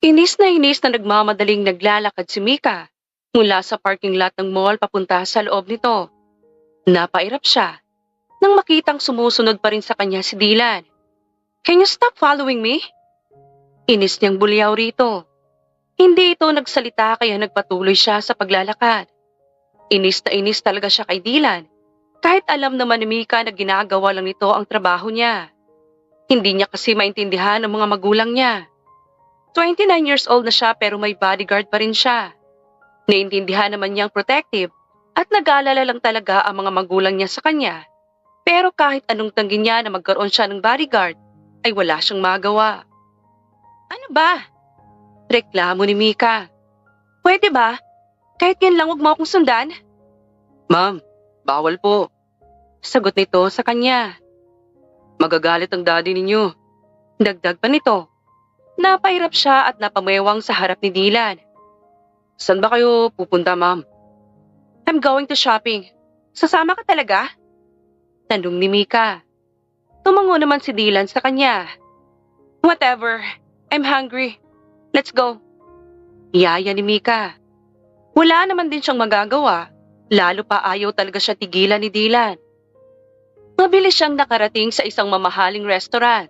Inis na nagmamadaling naglalakad si Mika mula sa parking lot ng mall papunta sa loob nito. Napairap siya nang makitang sumusunod pa rin sa kanya si Dylan. Can you stop following me? Inis niyang bulyaw rito. Hindi ito nagsalita kaya nagpatuloy siya sa paglalakad. Inis na inis talaga siya kay Dylan kahit alam naman ni Mika na ginagawa lang nito ang trabaho niya. Hindi niya kasi maintindihan ang mga magulang niya. 29 years old na siya pero may bodyguard pa rin siya. Naintindihan naman niyang protective at nag-aalala lang talaga ang mga magulang niya sa kanya. Pero kahit anong tanggi niya na magkaroon siya ng bodyguard, ay wala siyang magawa. Ano ba? Reklamo ni Mika. Pwede ba? Kahit yan lang wag mo akong sundan? Ma'am, bawal po. Sagot nito sa kanya. Magagalit ang daddy ninyo. Dagdag pa nito. Napahirap siya at napamewang sa harap ni Dylan. Saan ba kayo pupunta, ma'am? I'm going to shopping. Sasama ka talaga? Tanong ni Mika. Tumango naman si Dylan sa kanya. Whatever. I'm hungry. Let's go. Yaya ni Mika. Wala naman din siyang magagawa. Lalo pa ayaw talaga siya tigilan ni Dylan. Mabilis siyang nakarating sa isang mamahaling restaurant.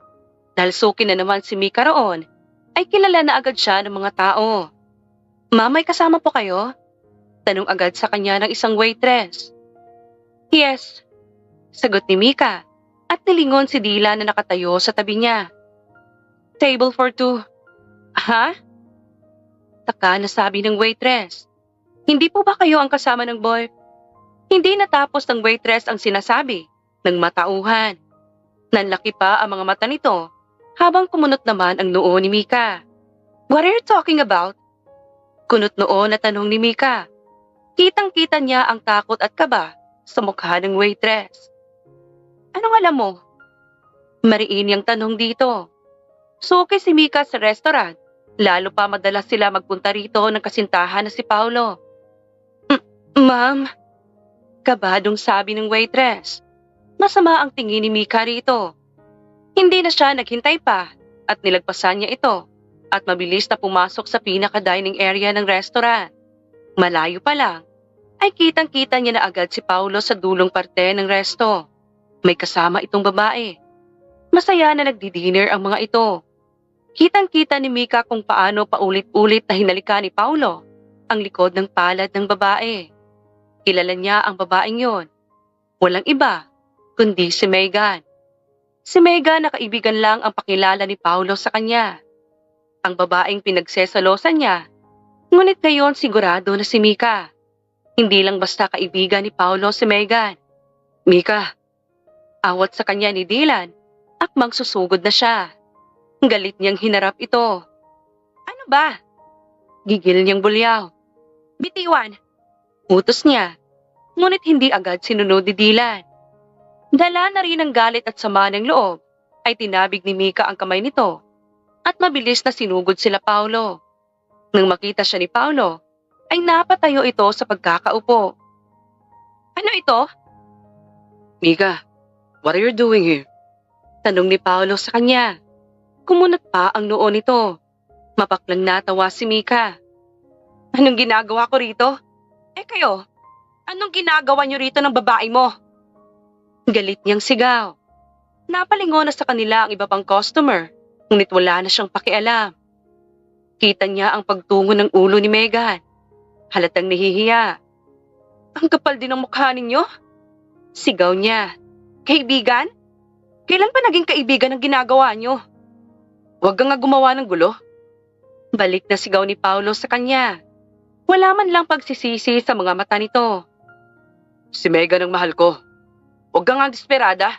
Dahil suki na naman si Mika roon, ay kilala na agad siya ng mga tao. Ma'am, may kasama po kayo? Tanong agad sa kanya ng isang waitress. Yes. Sagot ni Mika at nilingon si Dylan na nakatayo sa tabi niya. Table for two. Ha? Taka na sabi ng waitress. Hindi po ba kayo ang kasama ng boy? Hindi natapos ng waitress ang sinasabi ng matauhan. Nanlaki pa ang mga mata nito habang kumunot naman ang noo ni Mika. What are you talking about? Kunot noo na tanong ni Mika. Kitang-kita niya ang takot at kaba sa mukha ng waitress. Anong alam mo? Mariin yung tanong dito. Suki si Mika sa restaurant, lalo pa madalas sila magpunta rito ng kasintahan na si Paulo. Ma'am, kabadong sabi ng waitress. Masama ang tingin ni Mika rito. Hindi na siya naghintay pa at nilagpasan niya ito at mabilis na pumasok sa pinaka-dining area ng restaurant. Malayo pa lang, ay kitang-kita niya na agad si Paulo sa dulong parte ng resto. May kasama itong babae. Masaya na nagdi-dinner ang mga ito. Kitang-kita ni Mika kung paano paulit-ulit na hinalikan ni Paulo ang likod ng palad ng babae. Kilala niya ang babaeng yon. Walang iba, kundi si Megan. Si Megan na kaibigan lang ang pakilala ni Paulo sa kanya. Ang babaeng pinagsesalosan niya, ngunit ngayon sigurado na si Mika. Hindi lang basta kaibigan ni Paulo si Megan. Mika, awat sa kanya ni Dylan, akmang susugod na siya. Galit niyang hinarap ito. Ano ba? Gigil niyang bulyaw. Bitiwan! Utos niya, ngunit hindi agad sinunod ni Dylan. Dala na rin ng galit at sama ng loob, ay tinabig ni Mika ang kamay nito at mabilis na sinugod sila Paulo. Nang makita siya ni Paulo, ay napatayo ito sa pagkakaupo. Ano ito? Mika, what are you doing here? Tanong ni Paulo sa kanya. Kumunat pa ang noo nito. Mapaklang natawa si Mika. Anong ginagawa ko rito? Eh kayo, anong ginagawa niyo rito ng babae mo? Galit niyang sigaw. Napalingon na sa kanila ang iba pang customer, ngunit wala na siyang pakialam. Kita niya ang pagtungo ng ulo ni Megan. Halatang nahihiya. Ang kapal din ng mukha ninyo? Sigaw niya. Kaibigan? Kailan pa naging kaibigan ang ginagawa niyo? Huwag kang nga gumawa ng gulo. Balik na sigaw ni Paulo sa kanya. Wala man lang pagsisisi sa mga mata nito. Si Megan ang mahal ko. Huwag kang nga desperada.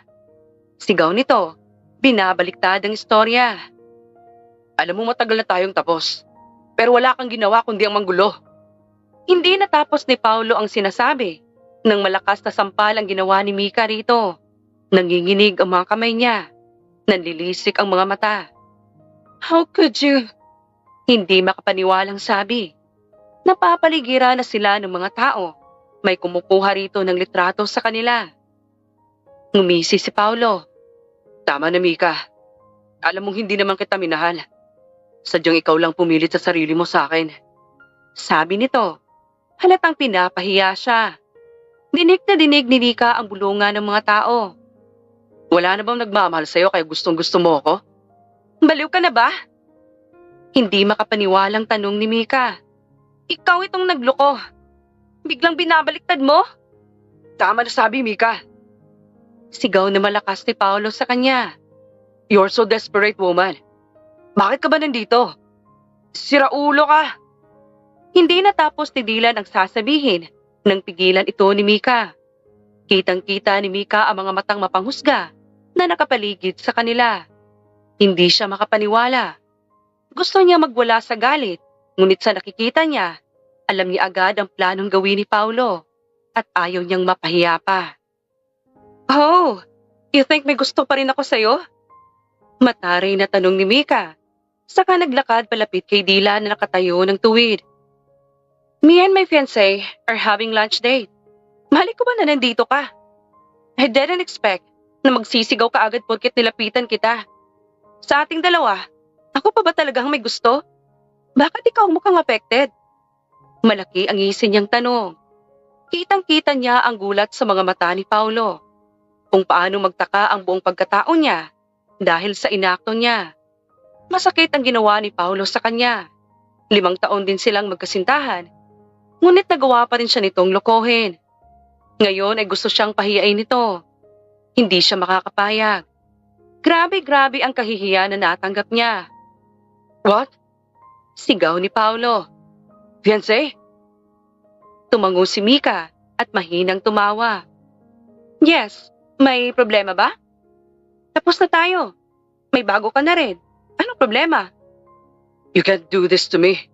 Sigaw nito. Binabaliktad ang istorya. Alam mo matagal na tayong tapos. Pero wala kang ginawa kundi ang manggulo. Hindi natapos ni Paulo ang sinasabi. Nang malakas na sampal ang ginawa ni Mika rito. Nanginginig ang mga kamay niya. Nanlilisik ang mga mata. How could you? Hindi makapaniwalang sabi. Napapaligiran na sila ng mga tao. May kumukuha rito ng litrato sa kanila. Ngumisi si Paulo. Tama na Mika. Alam mong hindi naman kita minahal. Sadyang ikaw lang pumilit sa sarili mo sa akin. Sabi nito, halatang pinapahiya siya. Dinig na dinig ni Nika ang bulungan ng mga tao. Wala na bang nagmamahal sa'yo kaya gustong gusto mo ako? Baliw ka na ba? Hindi makapaniwalang tanong ni Mika. Ikaw itong nagloko. Biglang binabaliktad mo? Tama na sabi, Mika. Sigaw na malakas ni Paolo sa kanya. You're so desperate, woman. Bakit ka ba nandito? Siraulo ka. Hindi natapos ni Dylan ang sasabihin nang pigilan ito ni Mika. Kitang-kita ni Mika ang mga matang mapanghusga na nakapaligid sa kanila. Hindi siya makapaniwala. Gusto niya magwala sa galit, ngunit sa nakikita niya, alam niya agad ang planong gawin ni Paolo at ayaw niyang mapahiya pa. Oh, you think may gusto pa rin ako sa'yo? Mataray na tanong ni Mika. Saka naglakad palapit kay Dylan na nakatayo ng tuwid. Me and my fiancé are having lunch date. Mahalik ko ba na nandito ka? I didn't expect na magsisigaw ka agad porket nilapitan kita. Sa ating dalawa, ako pa ba talagang may gusto? Bakit ikaw mukhang affected? Malaki ang isin niyang tanong. Kitang-kita niya ang gulat sa mga mata ni Paolo. Kung paano magtaka ang buong pagkatao niya dahil sa inakto niya. Masakit ang ginawa ni Paolo sa kanya. 5 taon din silang magkasintahan. Ngunit nagawa pa rin siya nitong lokohin. Ngayon ay gusto siyang pahiyain nito. Hindi siya makakapayag. Grabe ang kahihiyan na natanggap niya. What? Sigaw ni Paolo. Fiancé? Tumango si Mika at mahinang tumawa. Yes, may problema ba? Tapos na tayo. May bago ka na rin. Anong problema? You can't do this to me.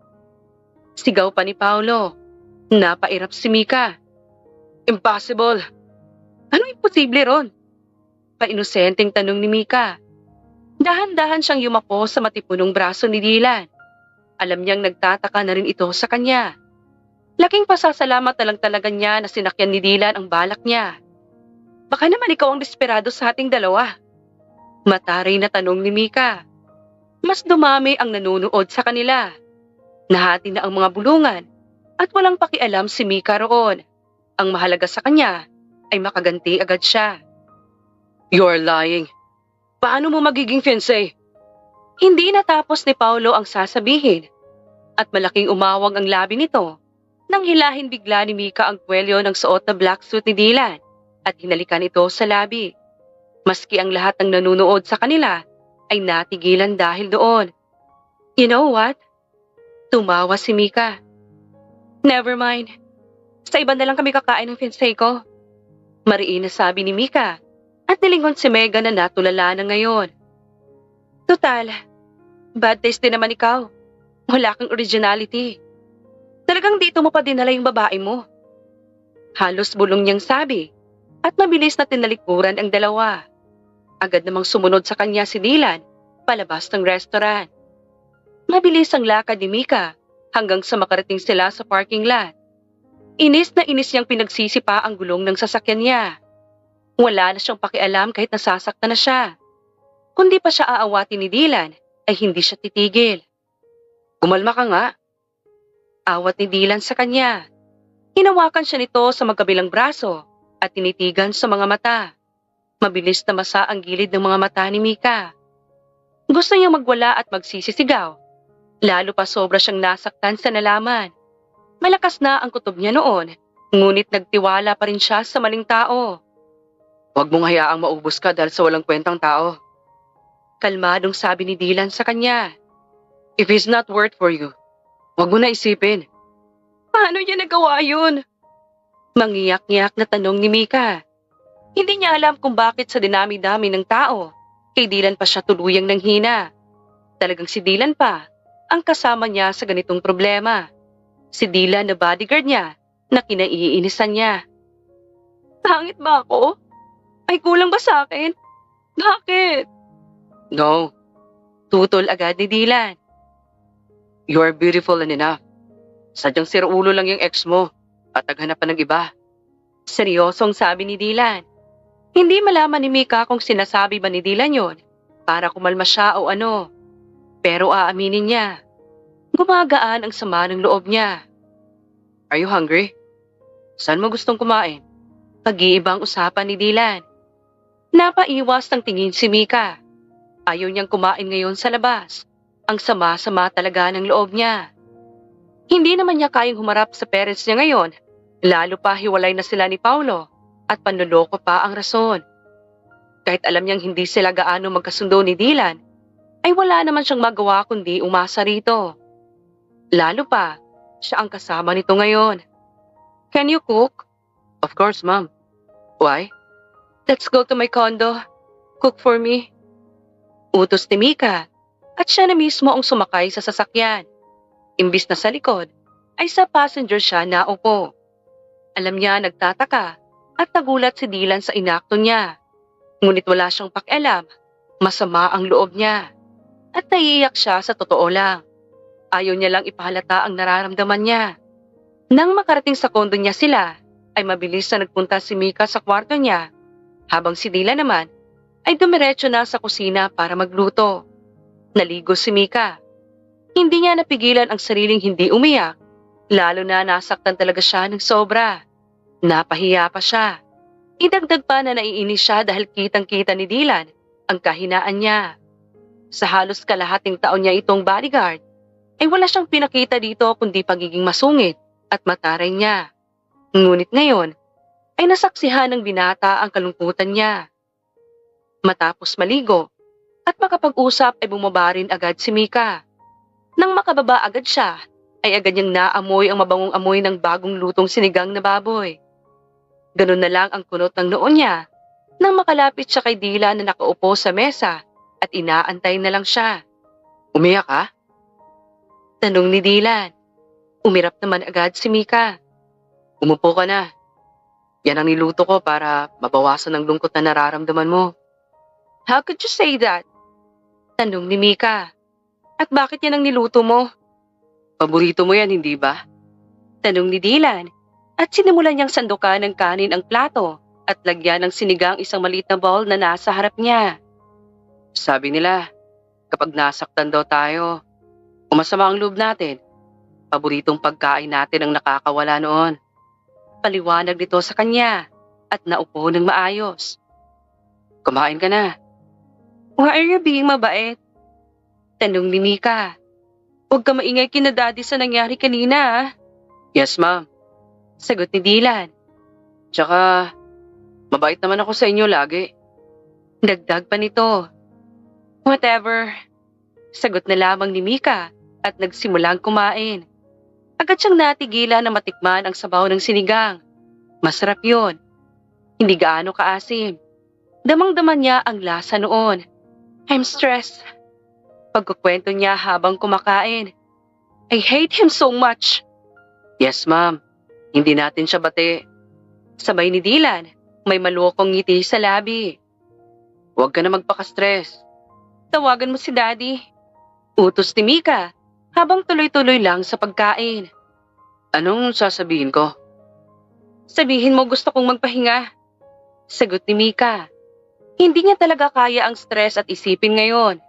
Sigaw pa ni Paolo. Napairap si Mika. Impossible. Anong imposible ron? Painosenteng tanong ni Mika. Dahan-dahan siyang yumapo sa matipunong braso ni Dylan. Alam niyang nagtataka na rin ito sa kanya. Laking pasasalamat na lang talaga niya na sinakyan ni Dylan ang balak niya. Baka naman ikaw ang desperado sa ating dalawa. Mataray na tanong ni Mika. Mas dumami ang nanunood sa kanila. Nahati na ang mga bulungan at walang pakialam si Mika roon. Ang mahalaga sa kanya ay makaganti agad siya. You're lying. Paano mo magiging fiancé? Hindi natapos ni Paolo ang sasabihin at malaking umawag ang labi nito nang hilahin bigla ni Mika ang kwelyo ng suot na black suit ni Dylan at hinalikan ito sa labi. Maski ang lahat ng nanunood sa kanila ay natigilan dahil doon. You know what? Tumawa si Mika. Never mind. Sa iba na lang kami kakain ng fiancé ko. Mariin na sabi ni Mika at nilingon si Megan na natulala na ngayon. Total, bad taste din naman ikaw. Wala kang originality. Talagang dito mo pa dinala yung babae mo. Halos bulong niyang sabi at mabilis na tinalikuran ang dalawa. Agad namang sumunod sa kanya si Dylan palabas ng restaurant. Mabilis ang lakad ni Mika hanggang sa makarating sila sa parking lot. Inis na inis niyang pinagsisipa ang gulong ng sasakyan niya. Wala na siyang pakialam kahit nasasaktan na siya. Kundi pa siya aawatin ni Dylan ay hindi siya titigil. Kumalma ka nga. Awat ni Dylan sa kanya. Hinawakan siya nito sa magkabilang braso at tinitigan sa mga mata. Mabilis na masa ang gilid ng mga mata ni Mika. Gusto niyang magwala at magsisisigaw. Lalo pa sobra siyang nasaktan sa nalaman. Malakas na ang kutob niya noon, ngunit nagtiwala pa rin siya sa maling tao. Huwag mong hayaang maubos ka dahil sa walang kwentang tao. Kalmadong sabi ni Dylan sa kanya. If he's not worth for you, huwag mo na isipin. Paano niya nagawa yun? Mangiyak-ngiyak na tanong ni Mika. Hindi niya alam kung bakit sa dinami-dami ng tao, kay Dylan pa siya tuluyang nanghina. Talagang si Dylan pa ang kasama niya sa ganitong problema. Si Dylan na bodyguard niya na kinaiinisan niya. Pangit ba ako? Ay kulang ba sa akin? Bakit? No. Tutol agad ni Dylan. You're beautiful and enough. Sadyang siraulo lang yung ex mo at naghanap pa ng iba. Seryosong sabi ni Dylan. Hindi malaman ni Mika kung sinasabi ba ni Dylan yon para kumalma siya o ano. Pero aaminin niya, gumagaan ang sama ng loob niya. Are you hungry? Saan mo gustong kumain? Pag-iibang usapan ni Dylan. Napaiwas ng tingin si Mika. Ayaw niyang kumain ngayon sa labas. Ang sama-sama talaga ng loob niya. Hindi naman niya kayang humarap sa parents niya ngayon, lalo pa hiwalay na sila ni Paulo at panloloko pa ang rason. Kahit alam niyang hindi sila gaano magkasundo ni Dylan, ay wala naman siyang magawa kundi umasa rito. Lalo pa, siya ang kasama nito ngayon. Can you cook? Of course, Mom. Why? Let's go to my condo. Cook for me. Utos ni Mika at siya na mismo ang sumakay sa sasakyan. Imbis na sa likod, ay sa passenger siya naupo. Alam niya nagtataka at nagulat si Dylan sa inakto niya. Ngunit wala siyang pakialam, masama ang loob niya. At naiiyak siya sa totoo lang. Ayaw niya lang ipahalata ang nararamdaman niya. Nang makarating sa kondo niya sila, ay mabilis na nagpunta si Mika sa kwarto niya, habang si Dylan naman ay dumiretso na sa kusina para magluto. Naligo si Mika. Hindi niya napigilan ang sariling hindi umiyak, lalo na nasaktan talaga siya ng sobra. Napahiya pa siya. Idagdag pa na naiinis siya dahil kitang-kita ni Dylan ang kahinaan niya. Sa halos kalahating taon niya itong bodyguard, ay wala siyang pinakita dito kundi pagiging masungit at mataray niya. Ngunit ngayon, ay nasaksihan ng binata ang kalungkutan niya. Matapos maligo at makapag-usap ay bumaba rin agad si Mika. Nang makababa agad siya, ay agad niyang naamoy ang mabangong amoy ng bagong lutong sinigang na baboy. Ganun na lang ang kunot ng noo niya nang makalapit siya kay Dylan na nakaupo sa mesa at inaantay na lang siya. Umiyak ka? Tanong ni Dylan. Umirap naman agad si Mika. Umupo ka na. Yan ang niluto ko para mabawasan ang lungkot na nararamdaman mo. How could you say that? Tanong ni Mika. At bakit yan ang niluto mo? Paborito mo yan, hindi ba? Tanong ni Dylan. At sinimulan niyang sandukan ng kanin ang plato at lagyan ng sinigang isang maliit na bowl na nasa harap niya. Sabi nila, kapag nasaktan daw tayo, umasama ang loob natin. Paboritong pagkain natin ang nakakawala noon. Paliwanag nito sa kanya at naupo ng maayos. Kumain ka na. Why are you being mabait? Tanong ni Mika. Huwag ka maingay kina Daddy sa nangyari kanina. Yes, Ma'am. Sagot ni Dylan. Tsaka, mabait naman ako sa inyo lagi. Dagdag pa nito. Whatever. Sagot na lamang ni Mika at nagsimulang kumain. Agad siyang natigilan na matikman ang sabaw ng sinigang. Masarap yun. Hindi gaano kaasim. Damang-daman niya ang lasa noon. I'm stressed. Pagkukwento niya habang kumakain. I hate him so much. Yes, Ma'am. Hindi natin siya bate. Sabay ni Dylan, may malukong ngiti sa labi. Huwag ka na magpaka-stress. Tawagan mo si Daddy. Utos ni Mika habang tuloy-tuloy lang sa pagkain. Anong sasabihin ko? Sabihin mo gusto kong magpahinga. Sagot ni Mika. Hindi niya talaga kaya ang stress at isipin ngayon.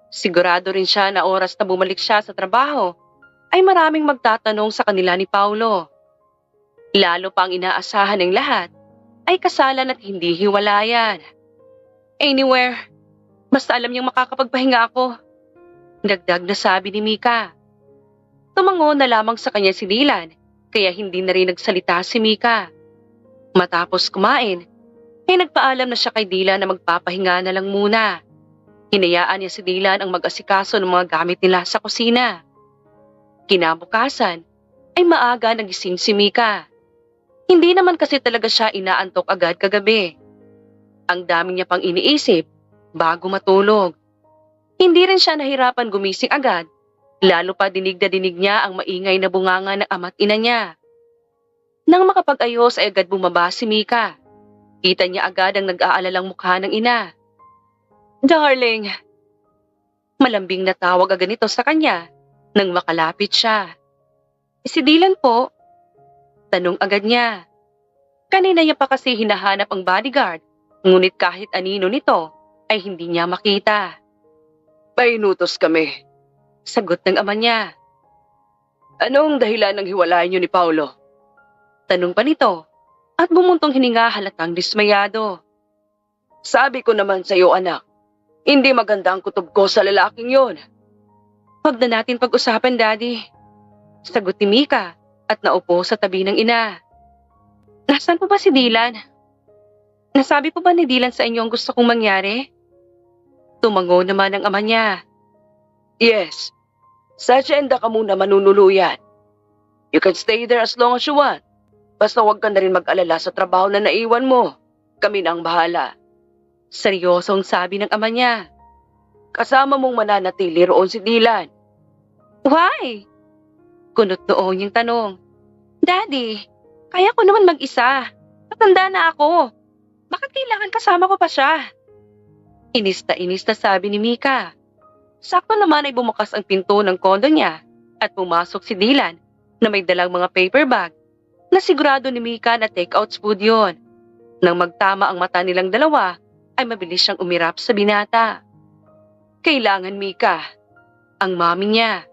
Sigurado rin siya na oras na bumalik siya sa trabaho ay maraming magtatanong sa kanila ni Paulo. Lalo pa ang inaasahan ng lahat ay kasalan at hindi hiwalayan. Anywhere, basta alam niyang makakapagpahinga ako. Dagdag na sabi ni Mika. Tumango na lamang sa kanya si Dylan kaya hindi na rin nagsalita si Mika. Matapos kumain, ay nagpaalam na siya kay Dylan na magpapahinga na lang muna. Hinayaan niya si Dylan ang mag-asikaso ng mga gamit nila sa kusina. Kinabukasan ay maaga nagising si Mika. Hindi naman kasi talaga siya inaantok agad kagabi. Ang dami niya pang iniisip bago matulog. Hindi rin siya nahirapan gumising agad, lalo pa dinig na dinig niya ang maingay na bunganga ng ama't ina niya. Nang makapag-ayos ay agad bumaba si Mika. Kita niya agad ang nag-aalalang mukha ng ina. Darling! Malambing na tawag agad nito sa kanya nang makalapit siya. Si Dylan po? Tanong agad niya. Kanina niya pa kasi hinahanap ang bodyguard, ngunit kahit anino nito ay hindi niya makita. Painutos kami. Sagot ng ama niya. Anong dahilan ng hiwalayan niyo ni Paulo? Tanong pa nito at bumuntong hininga halatang dismayado. Sabi ko naman sa iyo anak, hindi maganda ang kutob ko sa lalaking yon. Huwag na natin pag-usapan, Daddy. Sagot ni Mika at naupo sa tabi ng ina. Nasaan po ba si Dylan? Nasabi po ba ni Dylan sa inyo ang gusto kong mangyari? Tumango naman ang ama niya. Yes. Sa asyenda ka muna manunuluyan. You can stay there as long as you want. Basta huwag ka na rin mag-alala sa trabaho na naiwan mo. Kami na ang bahala. Seryosong sabi ng ama niya. Kasama mong mananatili roon si Dylan. Why? Kunot noon yung tanong. Daddy, kaya ko naman mag-isa. Matanda na ako. Bakit kailangan kasama ko pa siya? Inis na sabi ni Mika. Sakto naman ay bumukas ang pinto ng kondo niya at pumasok si Dylan na may dalang mga paper bag na sigurado ni Mika na take-out food yun. Nang magtama ang mata nilang dalawa, ay mabilis siyang umirap sa binata. Kailangan, Mika. Ang mami niya.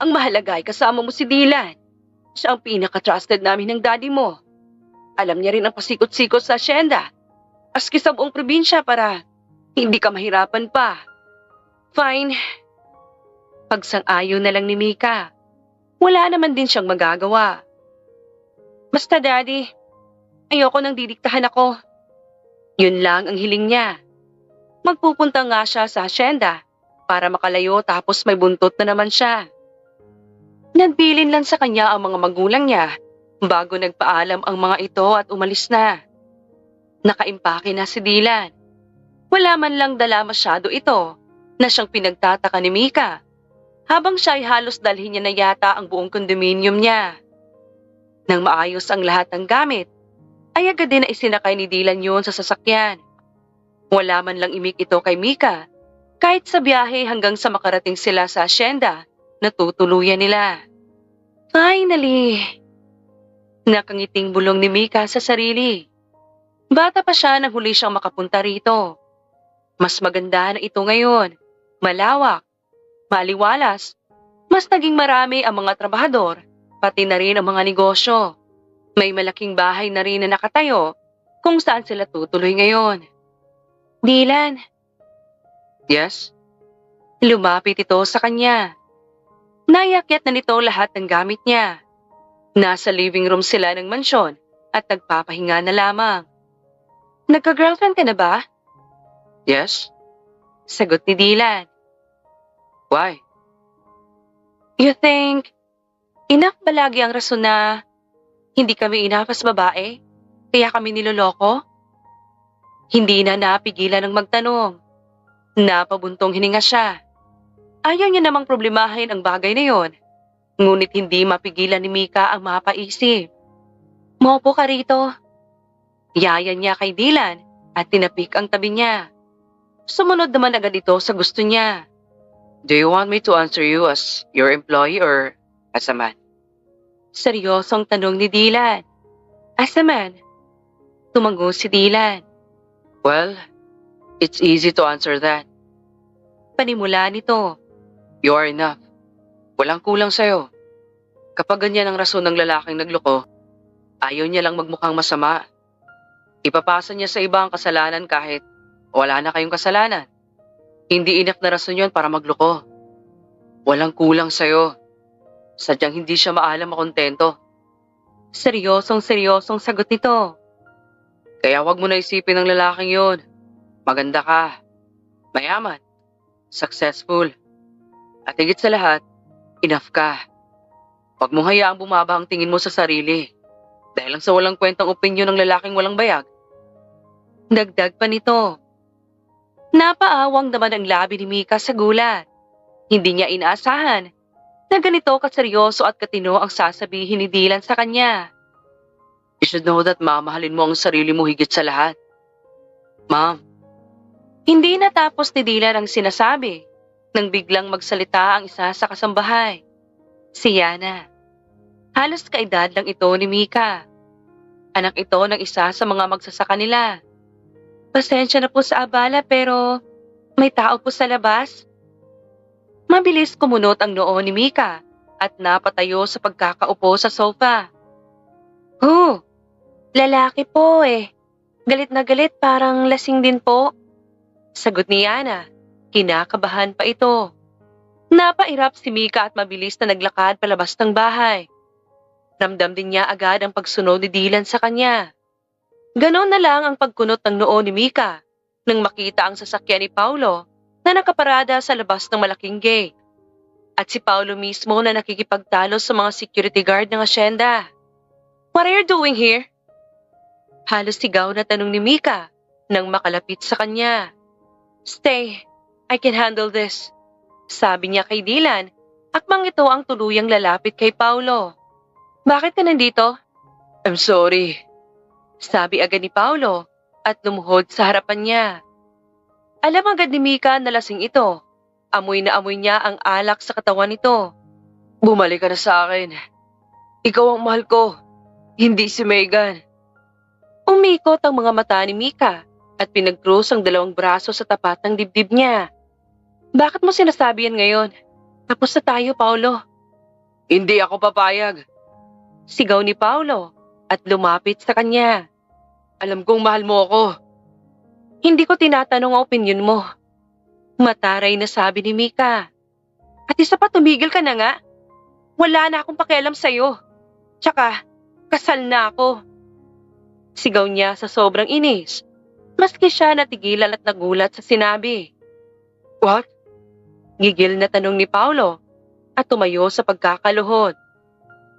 Ang mahalaga ay kasama mo si Dylan. Siya ang pinaka-trusted namin ng daddy mo. Alam niya rin ang pasikot-sikot sa asyenda. Aski sa buong probinsya para hindi ka mahirapan pa. Fine. Pagsang-ayon na lang ni Mika. Wala naman din siyang magagawa. Basta daddy, ayoko nang didiktahan ako. Yun lang ang hiling niya. Magpupunta nga siya sa asyenda para makalayo tapos may buntot na naman siya. Nagbilin lang sa kanya ang mga magulang niya bago nagpaalam ang mga ito at umalis na. Nakaimpake na si Dylan. Wala man lang dala masyado ito na siyang pinagtataka ni Mika habang siya ay halos dalhin niya na yata ang buong kondominium niya. Nang maayos ang lahat ng gamit, ay agad din na isinakay ni Dylan yun sa sasakyan. Wala man lang imik ito kay Mika kahit sa biyahe hanggang sa makarating sila sa asyenda na tutuluyan nila. Finally! Nakangiting bulong ni Mika sa sarili. Bata pa siya nang huli siyang makapunta rito. Mas maganda na ito ngayon. Malawak, maliwalas, mas naging marami ang mga trabahador, pati na rin ang mga negosyo. May malaking bahay na rin na nakatayo kung saan sila tutuloy ngayon. Dylan. Yes? Lumapit ito sa kanya. Nayakyat na nito lahat ng gamit niya. Nasa living room sila ng mansyon at nagpapahinga na lamang. Nagka-girlfriend ka na ba? Yes. Sagot ni Dylan. Why? You think, enough ba lagi ang rason na hindi kami enough as babae, kaya kami niloloko? Hindi na napigilan ng magtanong. Napabuntong hininga siya. Ayaw niya namang problemahin ang bagay na yon, ngunit hindi mapigilan ni Mika ang mapaisip. Maupo ka rito. Yaya niya kay Dylan at tinapik ang tabi niya. Sumunod naman agad ito sa gusto niya. Do you want me to answer you as your employee or as a man? Seryosong tanong ni Dylan. As a man? Tumango si Dylan. Well, it's easy to answer that. Panimula nito. You are enough. Walang kulang sa'yo. Kapag ganyan ang rason ng lalaking nagloko, ayaw niya lang magmukhang masama. Ipapasa niya sa iba ang kasalanan kahit wala na kayong kasalanan. Hindi enough na rason yun para magloko. Walang kulang sa'yo. Sadyang hindi siya maalam makontento. Seryosong sagot nito. Kaya wag mo na isipin ng lalaking yun. Maganda ka. Mayaman. Successful. At higit sa lahat, enough ka. Huwag mong hayaang bumaba ang tingin mo sa sarili. Dahil lang sa walang kwentang opinyon ng lalaking walang bayag. Dagdag pa nito. Napaawang naman ang labi ni Mika sa gulat. Hindi niya inaasahan na ganito kaseryoso at katino ang sasabihin ni Dylan sa kanya. You should know that mamahalin mo ang sarili mo higit sa lahat. Ma'am. Hindi natapos ni Dylan ang sinasabi nang biglang magsalita ang isa sa kasambahay. Si Yana. Halos kaedad lang ito ni Mika. Anak ito ng isa sa mga magsasaka nila. Pasensya na po sa abala pero may tao po sa labas. Mabilis kumunot ang noo ni Mika at napatayo sa pagkakaupo sa sofa. Oh, lalaki po eh. Galit na galit, parang lasing din po. Sagot ni Yana. Kinakabahan pa ito. Napairap si Mika at mabilis na naglakad palabas ng bahay. Ramdam din niya agad ang pagsunod ni Dylan sa kanya. Ganon na lang ang pagkunot ng noo ni Mika nang makita ang sasakyan ni Paulo na nakaparada sa labas ng malaking gate. At si Paulo mismo na nakikipagtalo sa mga security guard ng asyenda. What are you doing here? Halos sigaw na tanong ni Mika nang makalapit sa kanya. Stay, I can handle this. Sabi niya kay Dylan, akmang ito ang tuluyang lalapit kay Paulo. Bakit ka nandito? I'm sorry. Sabi agad ni Paulo at lumuhod sa harapan niya. Alam agad ni Mika na lasing ito. Amoy na amoy niya ang alak sa katawan nito. Bumalik ka na sa akin. Ikaw ang mahal ko, hindi si Megan. Umikot ang mga mata ni Mika at pinag-cross ang dalawang braso sa tapat ng dibdib niya. Bakit mo sinasabi yan ngayon? Tapos na tayo, Paulo. Hindi ako papayag. Sigaw ni Paulo at lumapit sa kanya. Alam kong mahal mo ako. Hindi ko tinatanong ang opinyon mo. Mataray na sabi ni Mika. At isa pa, tumigil ka na nga. Wala na akong pakialam sa'yo. Tsaka, kasal na ako. Sigaw niya sa sobrang inis. Maski siya natigilan at nagulat sa sinabi. What? Gigil na tanong ni Paulo at tumayo sa pagkakaluhod.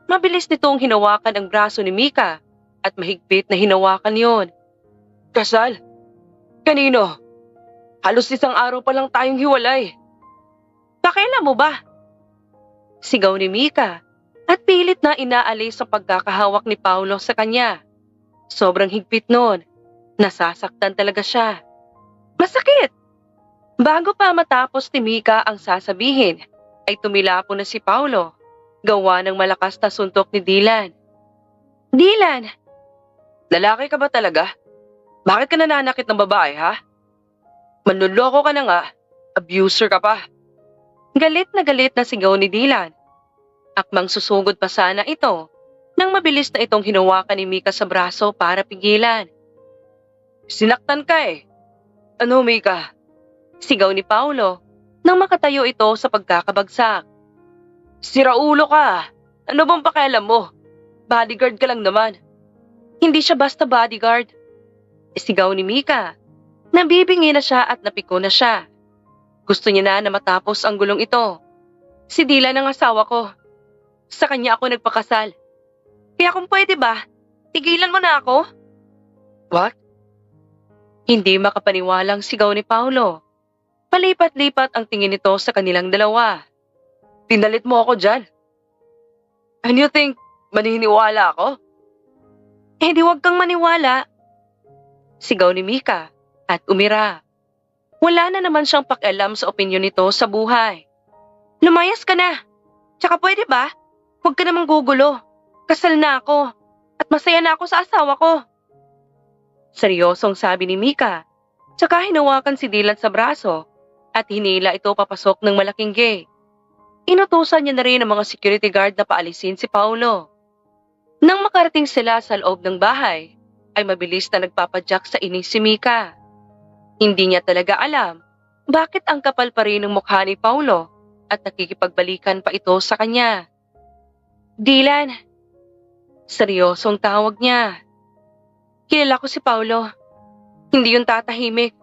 Mabilis nitong hinawakan ang braso ni Mika at mahigpit na hinawakan yon. Kasal? Kanino? Halos isang araw pa lang tayong hiwalay. Pakailan mo ba? Sigaw ni Mika at pilit na inaalis ang pagkakahawak ni Paulo sa kanya. Sobrang higpit noon. Nasasaktan talaga siya. Masakit! Bago pa matapos ni Mika ang sasabihin, ay tumilapo na si Paulo, gawa ng malakas na suntok ni Dylan. Dylan! Lalaki ka ba talaga? Bakit ka nananakit ng babae, ha? Manluloko ka na nga, abuser ka pa. Galit na sigaw ni Dylan. Akmang susugod pa sana ito, nang mabilis na itong hinawakan ni Mika sa braso para pigilan. Sinaktan ka eh. Ano, Mika? Sigaw ni Paulo nang makatayo ito sa pagkakabagsak. Siraulo ka! Ano bang pakialam mo? Bodyguard ka lang naman. Hindi siya basta bodyguard. Sigaw ni Mika. Nabibingi na siya at napiko na siya. Gusto niya na matapos ang gulong ito. Si Dylan ang asawa ko. Sa kanya ako nagpakasal. Kaya kung pwede ba, tigilan mo na ako? What? Hindi makapaniwalang sigaw ni Paulo. Palipat-lipat ang tingin nito sa kanilang dalawa. Pinalit mo ako dyan. And you think, maniniwala ako? Eh di wag kang maniwala. Sigaw ni Mika at umira. Wala na naman siyang pakialam sa opinyon nito sa buhay. Lumayas ka na. Tsaka pwede ba? Huwag ka namang gugulo. Kasal na ako. At masaya na ako sa asawa ko. Seryosong sabi ni Mika. Tsaka hinawakan si Dylan sa braso at hinila ito papasok ng malaking gate. Inutusan niya na rin ang mga security guard na paalisin si Paulo. Nang makarating sila sa loob ng bahay, ay mabilis na nagpapadyak sa inis si Mika. Hindi niya talaga alam bakit ang kapal pa rin ng mukha ni Paulo at nakikipagbalikan pa ito sa kanya. Dylan, seryosong tawag niya. Kilala ko si Paulo. Hindi yun tatahimik.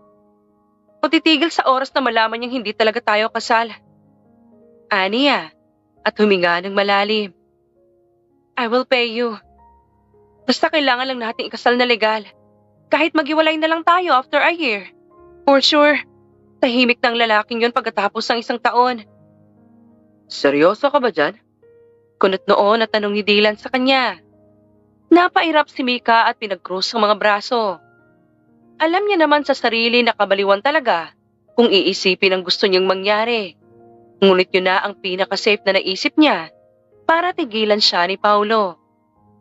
O titigil sa oras na malaman niyang hindi talaga tayo kasal. Aniya, at huminga ng malalim. I will pay you. Basta kailangan lang natin ikasal na legal. Kahit maghiwalay na lang tayo after a year. For sure, tahimik ng lalaking yun pagkatapos ng isang taon. Seryoso ka ba dyan? Kunot noon at tanong ni Dylan sa kanya. Napairap si Mika at pinag-cross ang mga braso. Alam niya naman sa sarili na kabaliwan talaga kung iisipin ang gusto niyang mangyari. Ngunit yun na ang pinaka-safe na naisip niya para tigilan siya ni Paulo.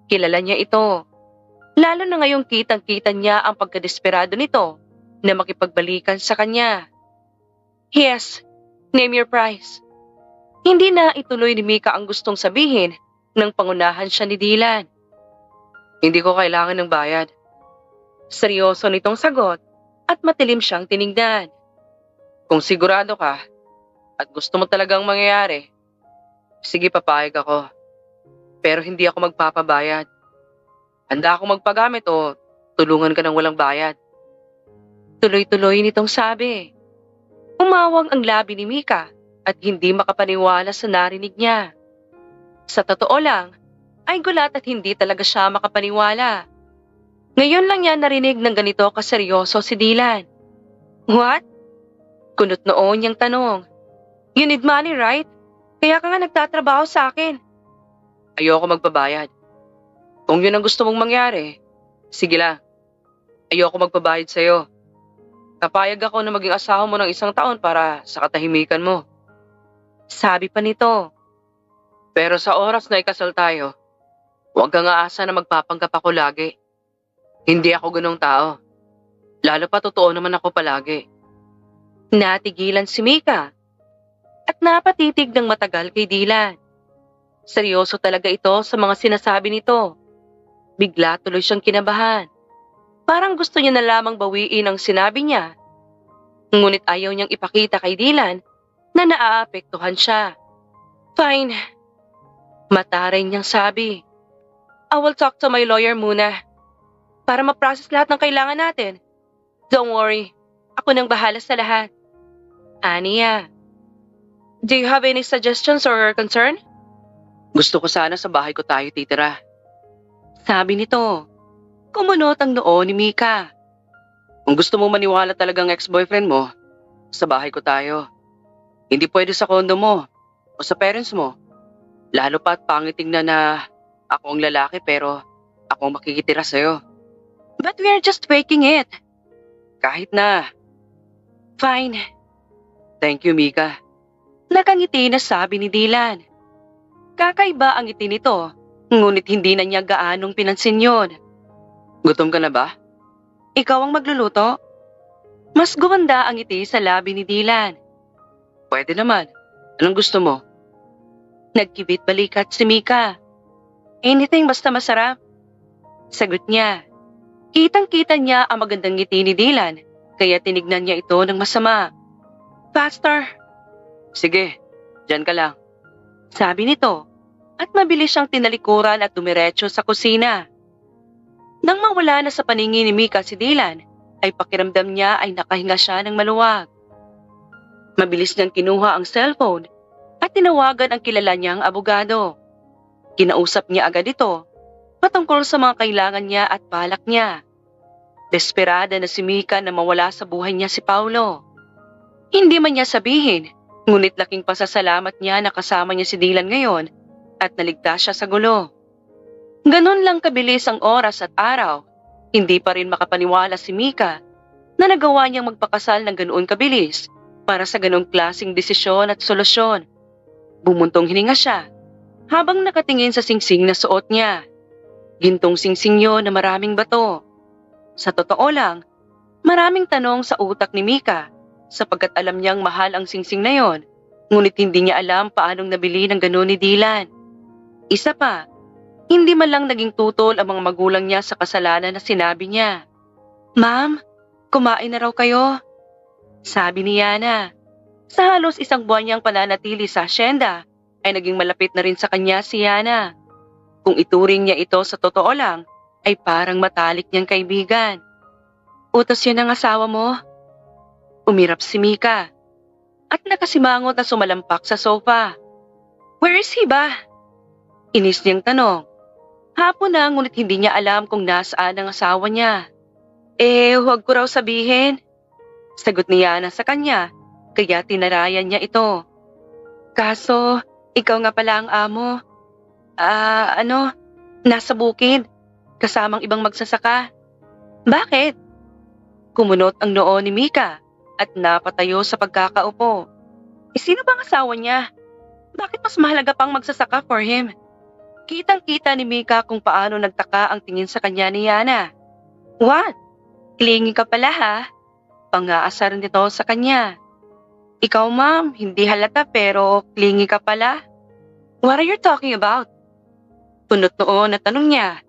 Kilala niya ito. Lalo na ngayong kitang-kita niya ang pagkadesperado nito na makipagbalikan sa kanya. Yes, name your price. Hindi na ituloy ni Mika ang gustong sabihin nang pangunahan siya ni Dylan. Hindi ko kailangan ng bayad. Seryoso nitong sagot at matilim siyang tiningnan. Kung sigurado ka at gusto mo talagang mangyayari, sige papayag ako. Pero hindi ako magpapabayad. Handa akong magpagamit o tulungan ka ng walang bayad. Tuloy-tuloy nitong sabi. Umawang ang labi ni Mika at hindi makapaniwala sa narinig niya. Sa totoo lang, ay gulat at hindi talaga siya makapaniwala. Ngayon lang niya narinig ng ganito kaseryoso si Dylan. What? Kunot noon niyang tanong. You need money, right? Kaya ka nga nagtatrabaho sa akin. Ayoko magpabayad. Kung yun ang gusto mong mangyari, sige lang. Ayoko magpabayad sa'yo. Napayag ako na maging asawa mo ng 1 taon para sa katahimikan mo. Sabi pa nito. Pero sa oras na ikasal tayo, huwag kang aasa na magpapanggap ako lagi. Hindi ako ganong tao. Lalo pa totoo naman ako palagi. Natigilan si Mika at napatitig ng matagal kay Dylan. Seryoso talaga ito sa mga sinasabi nito. Bigla tuloy siyang kinabahan. Parang gusto niya na lamang bawiin ang sinabi niya. Ngunit ayaw niyang ipakita kay Dylan na naaapektuhan siya. Fine. Mataray niyang sabi. I will talk to my lawyer muna para ma-process lahat ng kailangan natin. Don't worry, ako nang bahala sa lahat. Aniya. Do you have any suggestions or concern? Gusto ko sana sa bahay ko tayo titira. Sabi nito. Kumunot ang noo ni Mika. Kung gusto mo maniwala talagang ex-boyfriend mo, sa bahay ko tayo. Hindi pwede sa kondo mo o sa parents mo. Lalo pa't pangit tingnan na ako ang lalaki pero ako ang makikitira sa'yo. But we are just faking it. Kahit na. Fine. Thank you, Mika. Nakangiti na sabi ni Dylan. Kakaiba ang ngiti nito, ngunit hindi na niya gaanong pinansin yun. Gutom ka na ba? Ikaw ang magluluto? Mas gumanda ang ngiti sa labi ni Dylan. Pwede naman. Anong gusto mo? Nagkibit balikat si Mika. Anything basta masarap. Sagot niya. Kitang-kita niya ang magandang ngiti ni Dylan, kaya tinignan niya ito ng masama. Faster. Sige, dyan ka lang. Sabi nito, at mabilis siyang tinalikuran at dumiretso sa kusina. Nang mawala na sa paningin ni Mika si Dylan, ay pakiramdam niya ay nakahinga siya ng maluwag. Mabilis niyang kinuha ang cellphone at tinawagan ang kilala niyang abogado. Kinausap niya agad ito patungkol sa mga kailangan niya at balak niya. Desperada na si Mika na mawala sa buhay niya si Paulo. Hindi man niya sabihin, ngunit laking pasasalamat niya na kasama niya si Dylan ngayon at naligtas siya sa gulo. Ganon lang kabilis ang oras at araw, hindi pa rin makapaniwala si Mika na nagawa niyang magpakasal ng ganoon kabilis para sa ganong klaseng desisyon at solusyon. Bumuntong hininga siya habang nakatingin sa singsing na suot niya. Gintong singsing yun na maraming bato. Sa totoo lang, maraming tanong sa utak ni Mika sapagkat alam niyang mahal ang singsing na yon, ngunit hindi niya alam paanong nabili ng gano'n ni Dylan. Isa pa, hindi man lang naging tutol ang mga magulang niya sa kasalanan na sinabi niya. Ma'am, kumain na raw kayo. Sabi ni Yana. Sa halos 1 buwan niyang pananatili sa asyenda, ay naging malapit na rin sa kanya si Yana. Kung ituring niya ito sa totoo lang, ay parang matalik niyang kaibigan. Utos yun ang asawa mo? Umirap si Mika at nakasimangot na sumalampak sa sofa. Where is he ba? Inis niyang tanong. Hapon na ngunit hindi niya alam kung nasaan ang asawa niya. Huwag ko raw sabihin. Sagot ni Yana sa kanya, kaya tinarayan niya ito. Kaso, ikaw nga pala ang amo. Nasa bukid, kasamang ibang magsasaka. Bakit? Kumunot ang noo ni Mika at napatayo sa pagkakaupo. Sino bang asawa niya? Bakit mas mahalaga pang magsasaka for him? Kitang-kita ni Mika kung paano nagtaka ang tingin sa kanya ni Yana. What? Clingy ka pala ha? Pang-aasar nito sa kanya. Ikaw ma'am, hindi halata pero clingy ka pala. What are you talking about? Punot noon na tanong niya,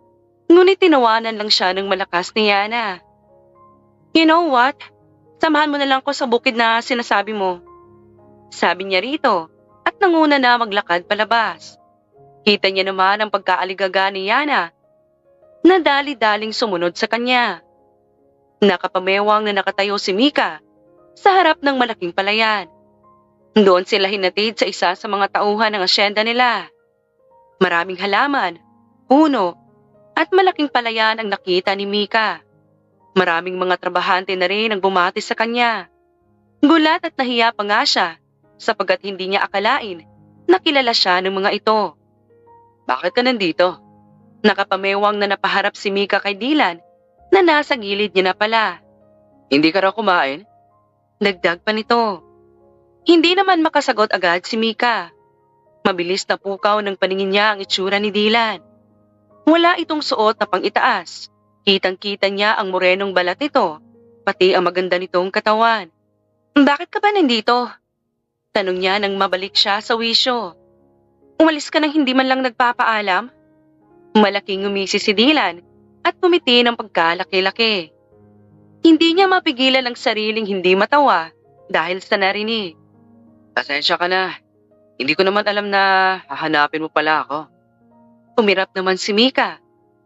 ngunit tinawanan lang siya ng malakas ni Yana. You know what? Samahan mo na lang ko sa bukid na sinasabi mo. Sabi niya rito at nanguna na maglakad palabas. Kita niya naman ang pagkaaligaga ni Yana na dali-daling sumunod sa kanya. Nakapamewang na nakatayo si Mika sa harap ng malaking palayan. Doon sila hinatid sa isa sa mga tauhan ng asyenda nila. Maraming halaman, puno, at malaking palayan ang nakita ni Mika. Maraming mga trabahante na rin ang bumati sa kanya. Gulat at nahiya pa nga siya sapagkat hindi niya akalain na kilala siya ng mga ito. Bakit ka nandito? Nakapamewang na napaharap si Mika kay Dylan na nasa gilid niya na pala. Hindi ka raw kumain? Dagdag pa nito. Hindi naman makasagot agad si Mika. Mabilis na pukaw ng paningin niya ang itsura ni Dylan. Wala itong suot na pang-itaas. Kitang-kita niya ang morenong balat nito, pati ang maganda nitong katawan. Bakit ka ba nandito? Tanong niya nang mabalik siya sa wisyo. Umalis ka nang hindi man lang nagpapaalam? Malaking ngumisi si Dylan at pumiti ng pagkalaki-laki. Hindi niya mapigilan ang sariling hindi matawa dahil sa narinig. Pasensya ka na. Hindi ko naman alam na hahanapin mo pala ako. Umirap naman si Mika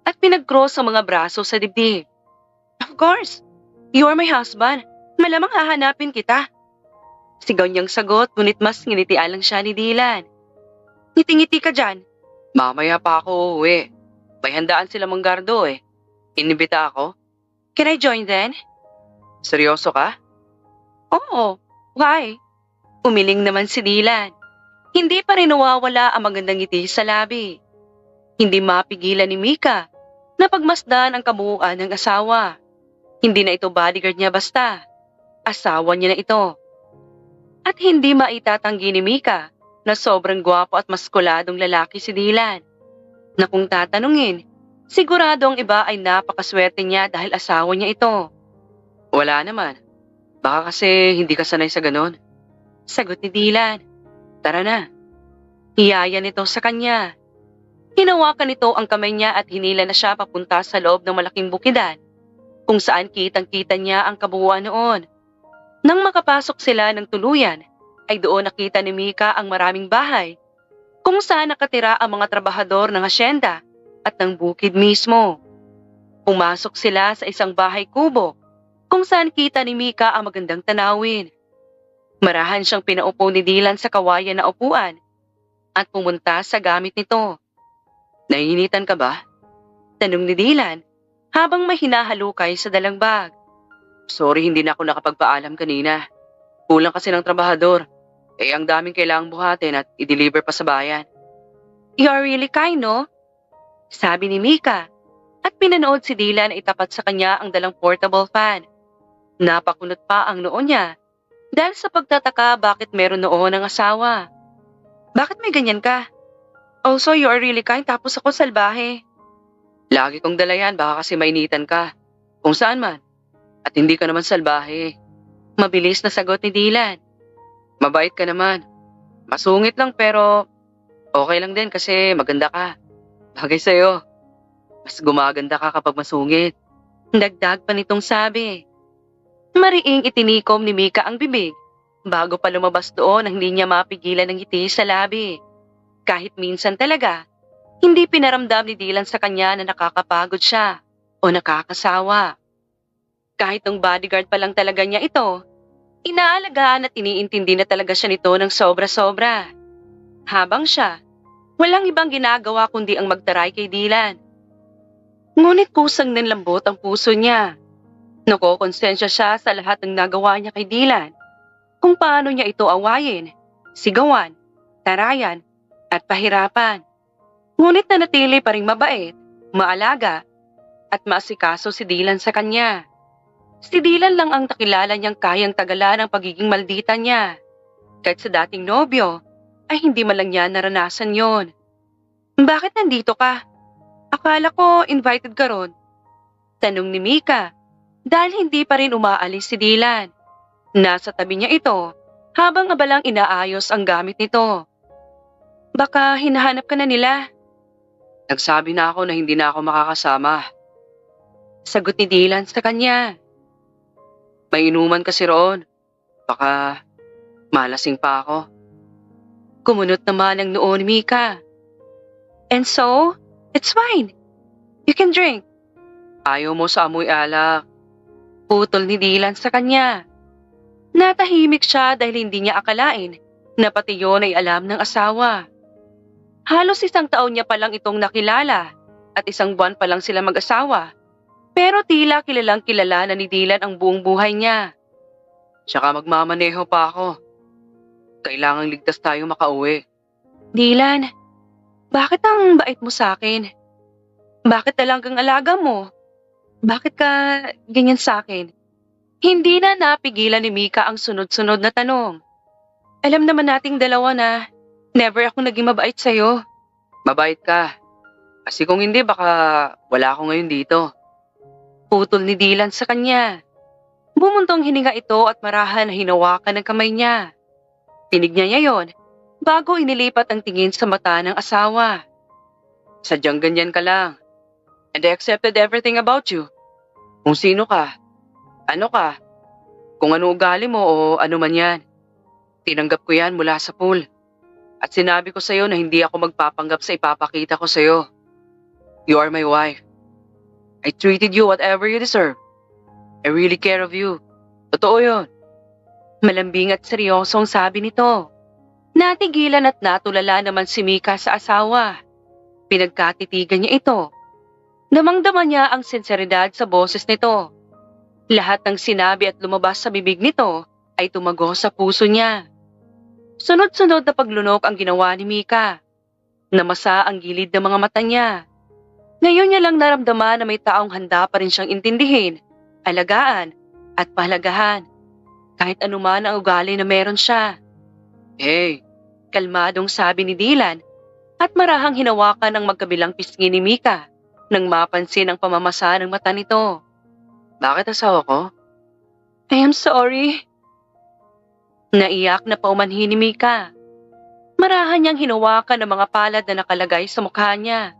at pinag-cross ang mga braso sa dibdib. Of course, you are my husband. Malamang hahanapin kita. Sigaw niyang sagot ngunit mas nginitian lang siya ni Dylan. Ngiti-ngiti ka dyan. Mamaya pa ako uuwi. May handaan sila manggardo eh. Inibita ako. Can I join then? Seryoso ka? Oo. Why? Umiling naman si Dylan. Hindi pa rin nawawala ang magandang ngiti sa labi. Hindi mapigilan ni Mika na pagmasdan ang kabuuan ng asawa. Hindi na ito bodyguard niya basta. Asawa niya na ito. At hindi maitatanggi ni Mika na sobrang gwapo at maskuladong lalaki si Dylan. Na kung tatanungin, sigurado ang iba ay napakaswerte niya dahil asawa niya ito. Wala naman. Baka kasi hindi ka sanay sa ganon. Sagot ni Dylan. Tara na. Hiyaya nito sa kanya. Hinawakan nito ang kamay niya at hinila na siya papunta sa loob ng malaking bukidan kung saan kitang-kita niya ang kabuuan noon. Nang makapasok sila ng tuluyan, ay doon nakita ni Mika ang maraming bahay kung saan nakatira ang mga trabahador ng asyenda at ng bukid mismo. Pumasok sila sa isang bahay kubo kung saan kita ni Mika ang magandang tanawin. Marahan siyang pinaupo ni Dylan sa kawayan na upuan at pumunta sa gamit nito. Naiinitan ka ba? Tanong ni Dylan habang may hinahalukay sa dalang bag. Sorry, hindi na ako nakapagpaalam kanina. Kulang kasi ng trabahador. Ang daming kailangang buhatin at i-deliver pa sa bayan. You are really kind, no? Sabi ni Mika at pinanood si Dylan na itapat sa kanya ang dalang portable fan. Napakunot pa ang noo niya dahil sa pagtataka bakit meron noon ang asawa. Bakit may ganyan ka? Also, you are really kind tapos ako salbahe. Lagi kong dala yan, baka kasi mainitan ka. Kung saan man. At hindi ka naman salbahe. Mabilis na sagot ni Dylan. Mabait ka naman. Masungit lang pero okay lang din kasi maganda ka. Bagay sa'yo. Mas gumaganda ka kapag masungit. Dagdag pa nitong sabi. Mariing itinikom ni Mika ang bibig bago pa lumabas doon ang hindi niya mapigilan ng ngiti sa labi. Kahit minsan talaga, hindi pinaramdam ni Dylan sa kanya na nakakapagod siya o nakakasawa. Kahit ng bodyguard pa lang talaga niya ito, inaalagaan at iniintindi na talaga siya nito ng sobra-sobra. Habang siya, walang ibang ginagawa kundi ang magtaray kay Dylan. Ngunit kusang nanlambot ang puso niya. Nakokonsensya siya sa lahat ng nagawa niya kay Dylan. Kung paano niya ito awayin, sigawan, tarayan, at pahirapan. Ngunit nanatili pa ring mabait, maalaga, at maasikaso si Dylan sa kanya. Si Dylan lang ang nakilala niyang kayang tagalan ang pagiging maldita niya. Kahit sa dating nobyo, ay hindi man lang niya naranasan yon. Bakit nandito ka? Akala ko invited ka ron. Tanong ni Mika, dahil hindi pa rin umaalis si Dylan. Nasa tabi niya ito, habang abalang inaayos ang gamit nito. Baka hinahanap ka na nila. Nagsabi na ako na hindi na ako makakasama. Sagot ni Dylan sa kanya. May inuman kasi roon. Baka malasing pa ako. Kumunot naman ang noo ni Mika. And so, it's fine. You can drink. Ayaw mo sa amoy alak. Putol ni Dylan sa kanya. Natahimik siya dahil hindi niya akalain na pati yun ay alam ng asawa. Halos 1 taon niya palang itong nakilala at 1 buwan pa lang sila mag-asawa. Pero tila kilalang kilala na ni Dylan ang buong buhay niya. Tsaka magmamaneho pa ako. Kailangang ligtas tayo makauwi. Dylan, bakit ang bait mo sa akin? Bakit talagang alaga mo? Bakit ka ganyan sa akin? Hindi na napigilan ni Mika ang sunod-sunod na tanong. Alam naman nating dalawa na never ako naging mabait sa'yo. Mabait ka. Kasi kung hindi baka wala ako ngayon dito. Putol ni Dylan sa kanya. Bumuntong hininga ito at marahan na hinawakan ng kamay niya. Tinignan niya yon bago inilipat ang tingin sa mata ng asawa. Sadyang ganyan ka lang. And I accepted everything about you. Kung sino ka, ano ka, kung ano ugali mo o ano man yan. Tinanggap ko yan mula sa pool. At sinabi ko sa'yo na hindi ako magpapanggap sa ipapakita ko sa'yo. You are my wife. I treated you whatever you deserve. I really care of you. Totoo yun. Malambing at seryosong sabi nito. Natigilan at natulala naman si Mika sa asawa. Pinagkatitigan niya ito. Damang-dama niya ang sinseridad sa boses nito. Lahat ng sinabi at lumabas sa bibig nito ay tumago sa puso niya. Sunod-sunod na paglunok ang ginawa ni Mika. Namasa ang gilid ng mga mata niya. Ngayon niya lang naramdaman na may taong handa pa rin siyang intindihin, alagaan at pahalagahan. Kahit anuman ang ugali na meron siya. Hey, kalmadong sabi ni Dylan at marahang hinawakan ang magkabilang pisngi ni Mika nang mapansin ang pamamasa ng mata nito. Bakit asawa ko? I am sorry. Naiyak na paumanhin ni Mika. Marahan niyang hinawakan ang mga palad na nakalagay sa mukha niya.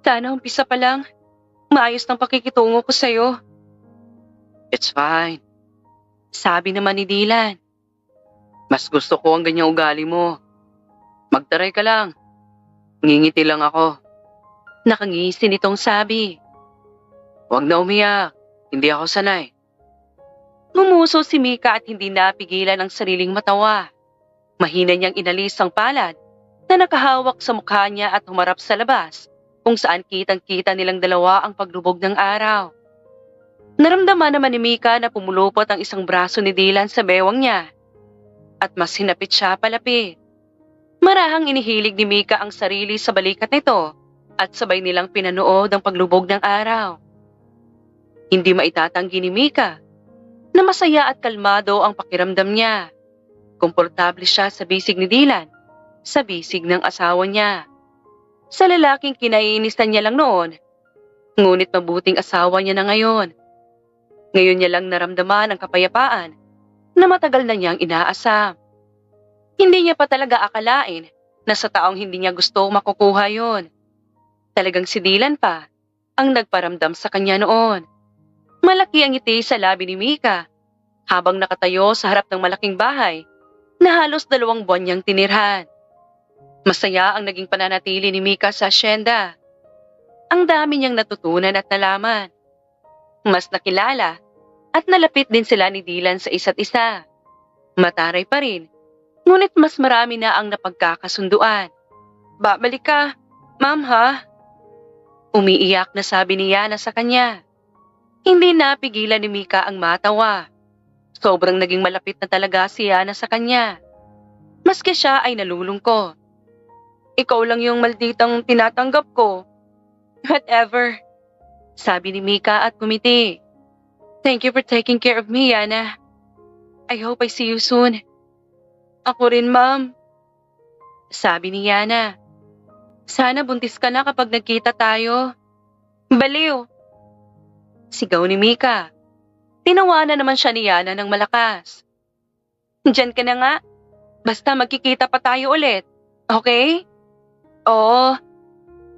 Sana umpisa pa lang, maayos ng pakikitungo ko sa'yo. It's fine. Sabi naman ni Dylan. Mas gusto ko ang ganyang ugali mo. Magtaray ka lang. Ngingiti lang ako. Nakangisi nitong sabi. Huwag na umiyak. Hindi ako sanay. Ngumuso si Mika at hindi napigilan ang sariling matawa. Mahina niyang inalis ang palad na nakahawak sa mukha niya at humarap sa labas kung saan kitang-kita nilang dalawa ang paglubog ng araw. Naramdaman naman ni Mika na pumulupot ang isang braso ni Dylan sa bewang niya at mas hinapit siya palapit. Marahang inihilig ni Mika ang sarili sa balikat nito at sabay nilang pinanood ang paglubog ng araw. Hindi maitatanggi ni Mika na masaya at kalmado ang pakiramdam niya. Komportable siya sa bisig ni Dylan, sa bisig ng asawa niya. Sa lalaking kinaiinisan niya lang noon, ngunit mabuting asawa niya na ngayon. Ngayon niya lang naramdaman ang kapayapaan na matagal na niyang inaasam. Hindi niya pa talaga akalain na sa taong hindi niya gusto makukuha yon. Talagang si Dylan pa ang nagparamdam sa kanya noon. Malaki ang ngiti sa labi ni Mika habang nakatayo sa harap ng malaking bahay na halos 2 buwan niyang tinirhan. Masaya ang naging pananatili ni Mika sa asyenda. Ang dami niyang natutunan at nalaman. Mas nakilala at nalapit din sila ni Dylan sa isa't isa. Mataray pa rin, ngunit mas marami na ang napagkakasunduan. Babalik ka, ma'am ha? Umiiyak na sabi ni Yana sa kanya. Hindi napigilan ni Mika ang matawa. Sobrang naging malapit na talaga si Yana sa kanya. Maski siya ay nalulungkot. Ikaw lang yung malditang tinatanggap ko. Whatever. Sabi ni Mika at kumiti. Thank you for taking care of me, Yana. I hope I see you soon. Ako rin, ma'am. Sabi ni Yana. Sana buntis ka na kapag nagkita tayo. Baliw. Sigaw ni Mika. Tinawanan naman siya ni Yana ng malakas. Diyan ka na nga. Basta magkikita pa tayo ulit. Okay? Oo,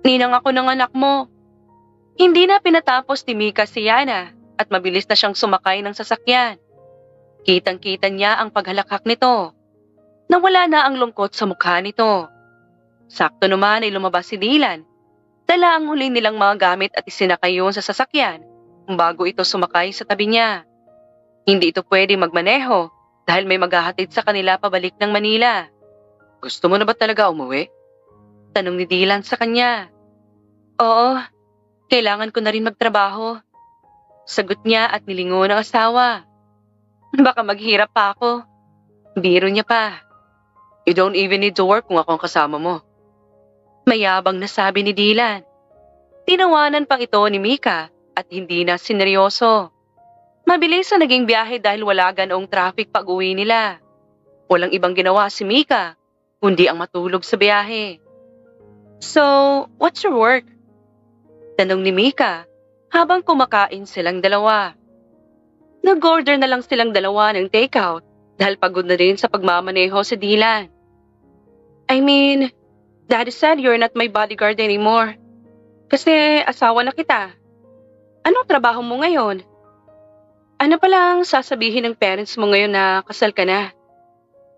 ninang ako ng anak mo. Hindi na pinatapos ni Mika si Yana at mabilis na siyang sumakay ng sasakyan. Kitang-kita niya ang paghalakhak nito. Nawala na ang lungkot sa mukha nito. Sakto naman ay lumabas si Dylan. Dala ang huli nilang mga gamit at isinakay yun sa sasakyan bago ito sumakay sa tabi niya. Hindi ito pwede magmaneho dahil may maghahatid sa kanila pabalik ng Manila. Gusto mo na ba talaga umuwi? Tanong ni Dylan sa kanya. Oo, kailangan ko na rin magtrabaho. Sagot niya at nilingon ng asawa. Baka maghirap pa ako. Biro niya pa. You don't even need to work kung ako ang kasama mo. Mayabang na sabi ni Dylan. Tinawanan pang ito ni Mika at hindi na sineryoso. Mabilis na naging biyahe dahil wala ganoong traffic pag-uwi nila. Walang ibang ginawa si Mika, kundi ang matulog sa biyahe. So, what's your work? Tanong ni Mika habang kumakain silang dalawa. Nag-order na lang silang dalawa ng takeout dahil pagod na rin sa pagmamaneho si Dylan. I mean, Daddy said you're not my bodyguard anymore. Kasi asawa na kita. Anong trabaho mo ngayon? Ano palang sasabihin ng parents mo ngayon na kasal ka na?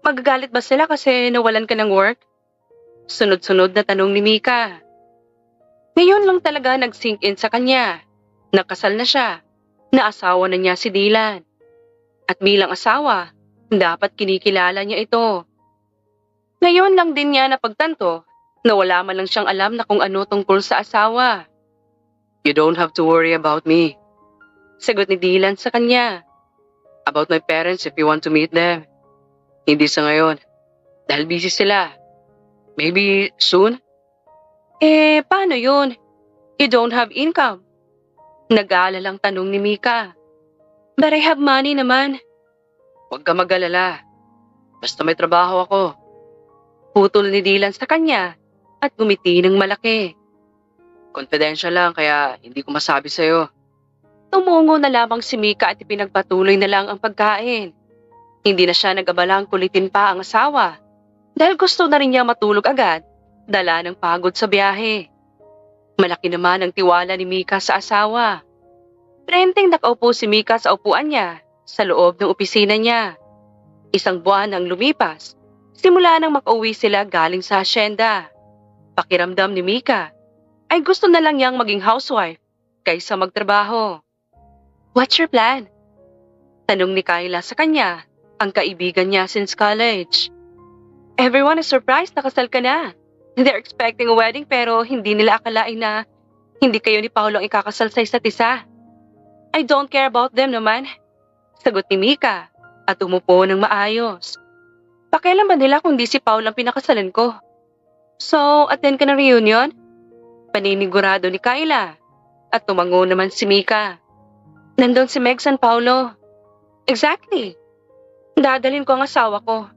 Magagalit ba sila kasi nawalan ka ng work? Sunod-sunod na tanong ni Mika. Ngayon lang talaga nag-sink in sa kanya. Nakasal na siya. Naasawa na niya si Dylan. At bilang asawa, dapat kinikilala niya ito. Ngayon lang din niya napagtanto na wala man lang siyang alam na kung ano tungkol sa asawa. You don't have to worry about me. Sagot ni Dylan sa kanya. About my parents if you want to meet them. Hindi sa ngayon. Dahil busy sila. Maybe soon? Paano yun? You don't have income. Nag-aalalang tanong ni Mika. But I have money naman. Huwag ka mag-alala. Basta may trabaho ako. Putol ni Dylan sa kanya at gumiti ng malaki. Confidential lang kaya hindi ko masabi sa'yo. Tumungo na lamang si Mika at ipinagpatuloy na lang ang pagkain. Hindi na siya nag-abalang kulitin pa ang asawa dahil gusto na rin niya matulog agad, dala ng pagod sa biyahe. Malaki naman ang tiwala ni Mika sa asawa. Prenteng nakaupo si Mika sa upuan niya sa loob ng opisina niya. Isang buwan ang lumipas, simula nang makauwi sila galing sa asyenda. Pakiramdam ni Mika ay gusto na lang niyang maging housewife kaysa magtrabaho. What's your plan? Tanong ni Kyla sa kanya, ang kaibigan niya since college. Everyone is surprised na kasal ka na. They're expecting a wedding pero hindi nila akalain na hindi kayo ni Paolo ang ikakasal sa isa't isa. I don't care about them naman. Sagot ni Mika at umupo ng maayos. Pakialam ba nila kung di si Paolo ang pinakasalan ko? So, attend ka ng reunion? Paninigurado ni Kyla at tumango naman si Mika. Nandun si Meg San Paulo. Exactly. Dadalhin ko ang asawa ko.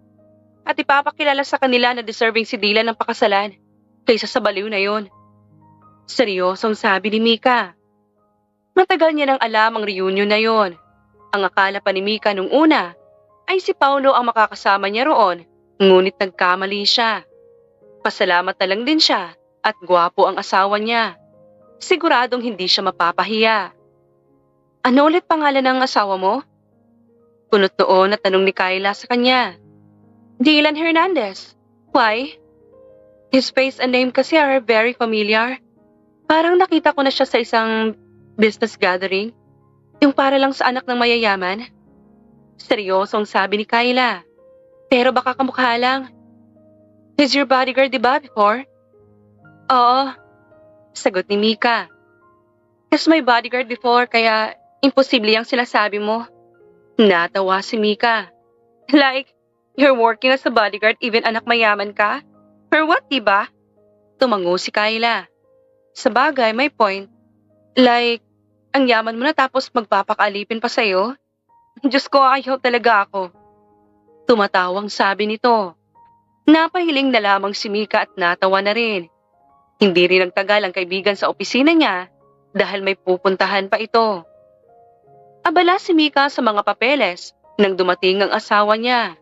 At ipapakilala sa kanila na deserving si Dylan ng pakasalan kaysa sa baliw na yon. Seryosong sabi ni Mika. Matagal niya nang alam ang reunion na yon. Ang akala pa ni Mika nung una ay si Paulo ang makakasama niya roon, ngunit nagkamali siya. Pasalamat na lang din siya at gwapo ang asawa niya. Siguradong hindi siya mapapahiya. Ano ulit pangalan ng asawa mo? Kunot noon na tanong ni Kyla sa kanya. Dylan Hernandez. Why? His face and name kasi are very familiar. Parang nakita ko na siya sa isang business gathering. Yung para lang sa anak ng mayayaman. Seryosong sabi ni Kyla. Pero baka kamukha lang. He's your bodyguard, diba, before? Oo. Sagot ni Mika. He's my bodyguard before kaya imposible yung sinasabi mo. Natawa si Mika. Like, you're working as a bodyguard even anak mayaman ka? For what, diba? Tumango si Kyla. Sa bagay, may point. Like, ang yaman mo na tapos magpapakalipin pa sa'yo? Diyos ko, ayaw talaga ako. Tumatawang sabi nito. Napahiling na lamang si Mika at natawa na rin. Hindi rin nagtagal ang kaibigan sa opisina niya dahil may pupuntahan pa ito. Abala si Mika sa mga papeles nang dumating ang asawa niya.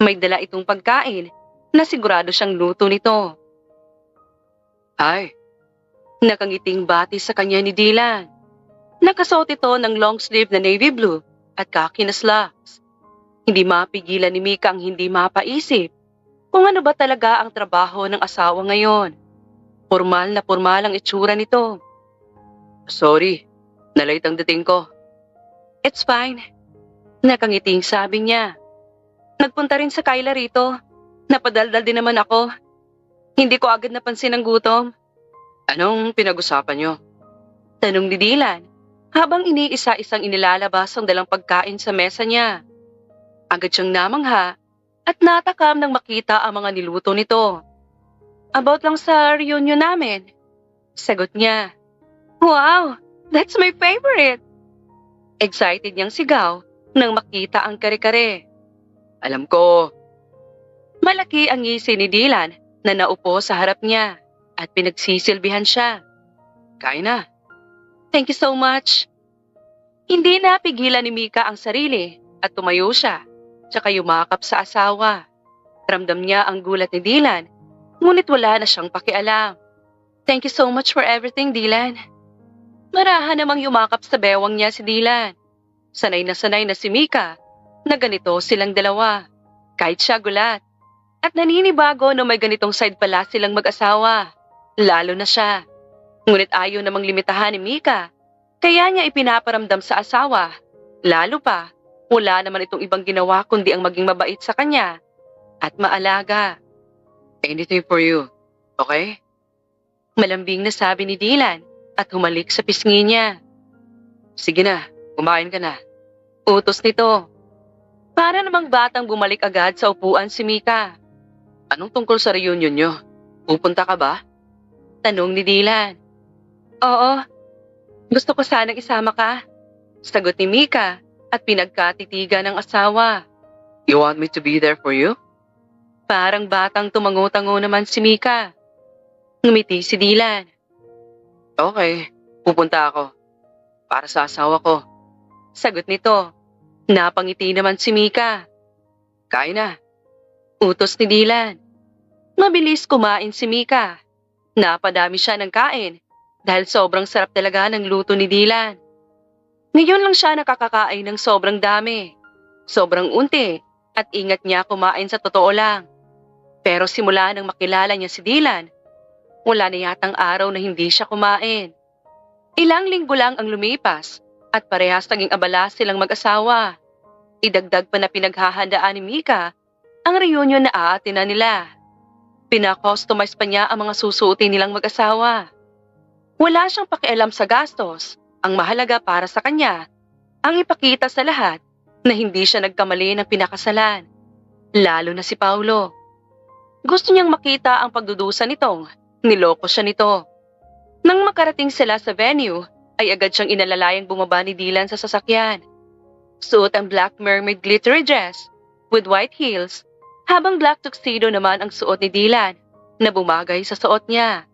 May dala itong pagkain na sigurado siyang luto nito. Ay, nakangiting bati sa kanya ni Dylan. Nakasuot ito ng long sleeve na navy blue at khaki na slacks. Hindi mapigilan ni Mika ang hindi mapaisip kung ano ba talaga ang trabaho ng asawa ngayon. Formal na formal ang itsura nito. Sorry, nalate ang dating ko. It's fine. Nakangiting sabi niya. Nagpunta rin sa Kyla rito. Napadaldal din naman ako. Hindi ko agad napansin ang gutom. Anong pinag-usapan niyo? Tanong ni Dylan habang iniisa-isang inilalabas ang dalang pagkain sa mesa niya. Agad siyang namangha at natakam nang makita ang mga niluto nito. About lang sa reunion namin. Sagot niya. Wow, that's my favorite. Excited niyang sigaw nang makita ang kare-kare. Alam ko. Malaki ang ngisi ni Dylan na naupo sa harap niya at pinagsisilbihan siya. Kain na. Thank you so much. Hindi napigilan ni Mika ang sarili at tumayo siya, tsaka yumakap sa asawa. Ramdam niya ang gulat ni Dylan, ngunit wala na siyang pakialam. Thank you so much for everything, Dylan. Marahan namang yumakap sa bewang niya si Dylan. Sanay na si Mika na ganito silang dalawa. Kahit siya gulat. At naninibago na may ganitong side pala silang mag-asawa. Lalo na siya. Ngunit ayaw namang limitahan ni Mika. Kaya niya ipinaparamdam sa asawa. Lalo pa, wala naman itong ibang ginawa kundi ang maging mabait sa kanya at maalaga. Anything for you, okay? Malambing na sabi ni Dylan at humalik sa pisngi niya. Sige na, kumain ka na. Utos nito. Para namang batang bumalik agad sa upuan si Mika. Anong tungkol sa reunion nyo? Pupunta ka ba? Tanong ni Dylan. Oo, gusto ko sanang isama ka. Sagot ni Mika at pinagkatitigan ng asawa. You want me to be there for you? Parang batang tumango-tango naman si Mika. Ngumiti si Dylan. Okay, pupunta ako. Para sa asawa ko. Sagot nito. Napangiti naman si Mika. Kain na. Utos ni Dylan. Mabilis kumain si Mika. Napadami siya ng kain dahil sobrang sarap talaga ng luto ni Dylan. Ngayon lang siya nakakakain ng sobrang dami. Sobrang unti at ingat niya kumain sa totoo lang. Pero simula nang makilala niya si Dylan, wala na yatang araw na hindi siya kumain. Ilang linggo lang ang lumipas at parehas naging abala silang mag-asawa. Idagdag pa na pinaghahandaan ni Mika ang reunion na aatinan nila. Pina-customize pa niya ang mga susuotin nilang mag-asawa. Wala siyang pakialam sa gastos. Ang mahalaga para sa kanya, ang ipakita sa lahat na hindi siya nagkamali ng pinakasalan. Lalo na si Paulo. Gusto niyang makita ang pagdudusa nitong niloko siya nito. Nang makarating sila sa venue, ay agad siyang inalalayang bumaba ni Dylan sa sasakyan. Suot ang black mermaid glittery dress with white heels, habang black tuxedo naman ang suot ni Dylan na bumagay sa suot niya.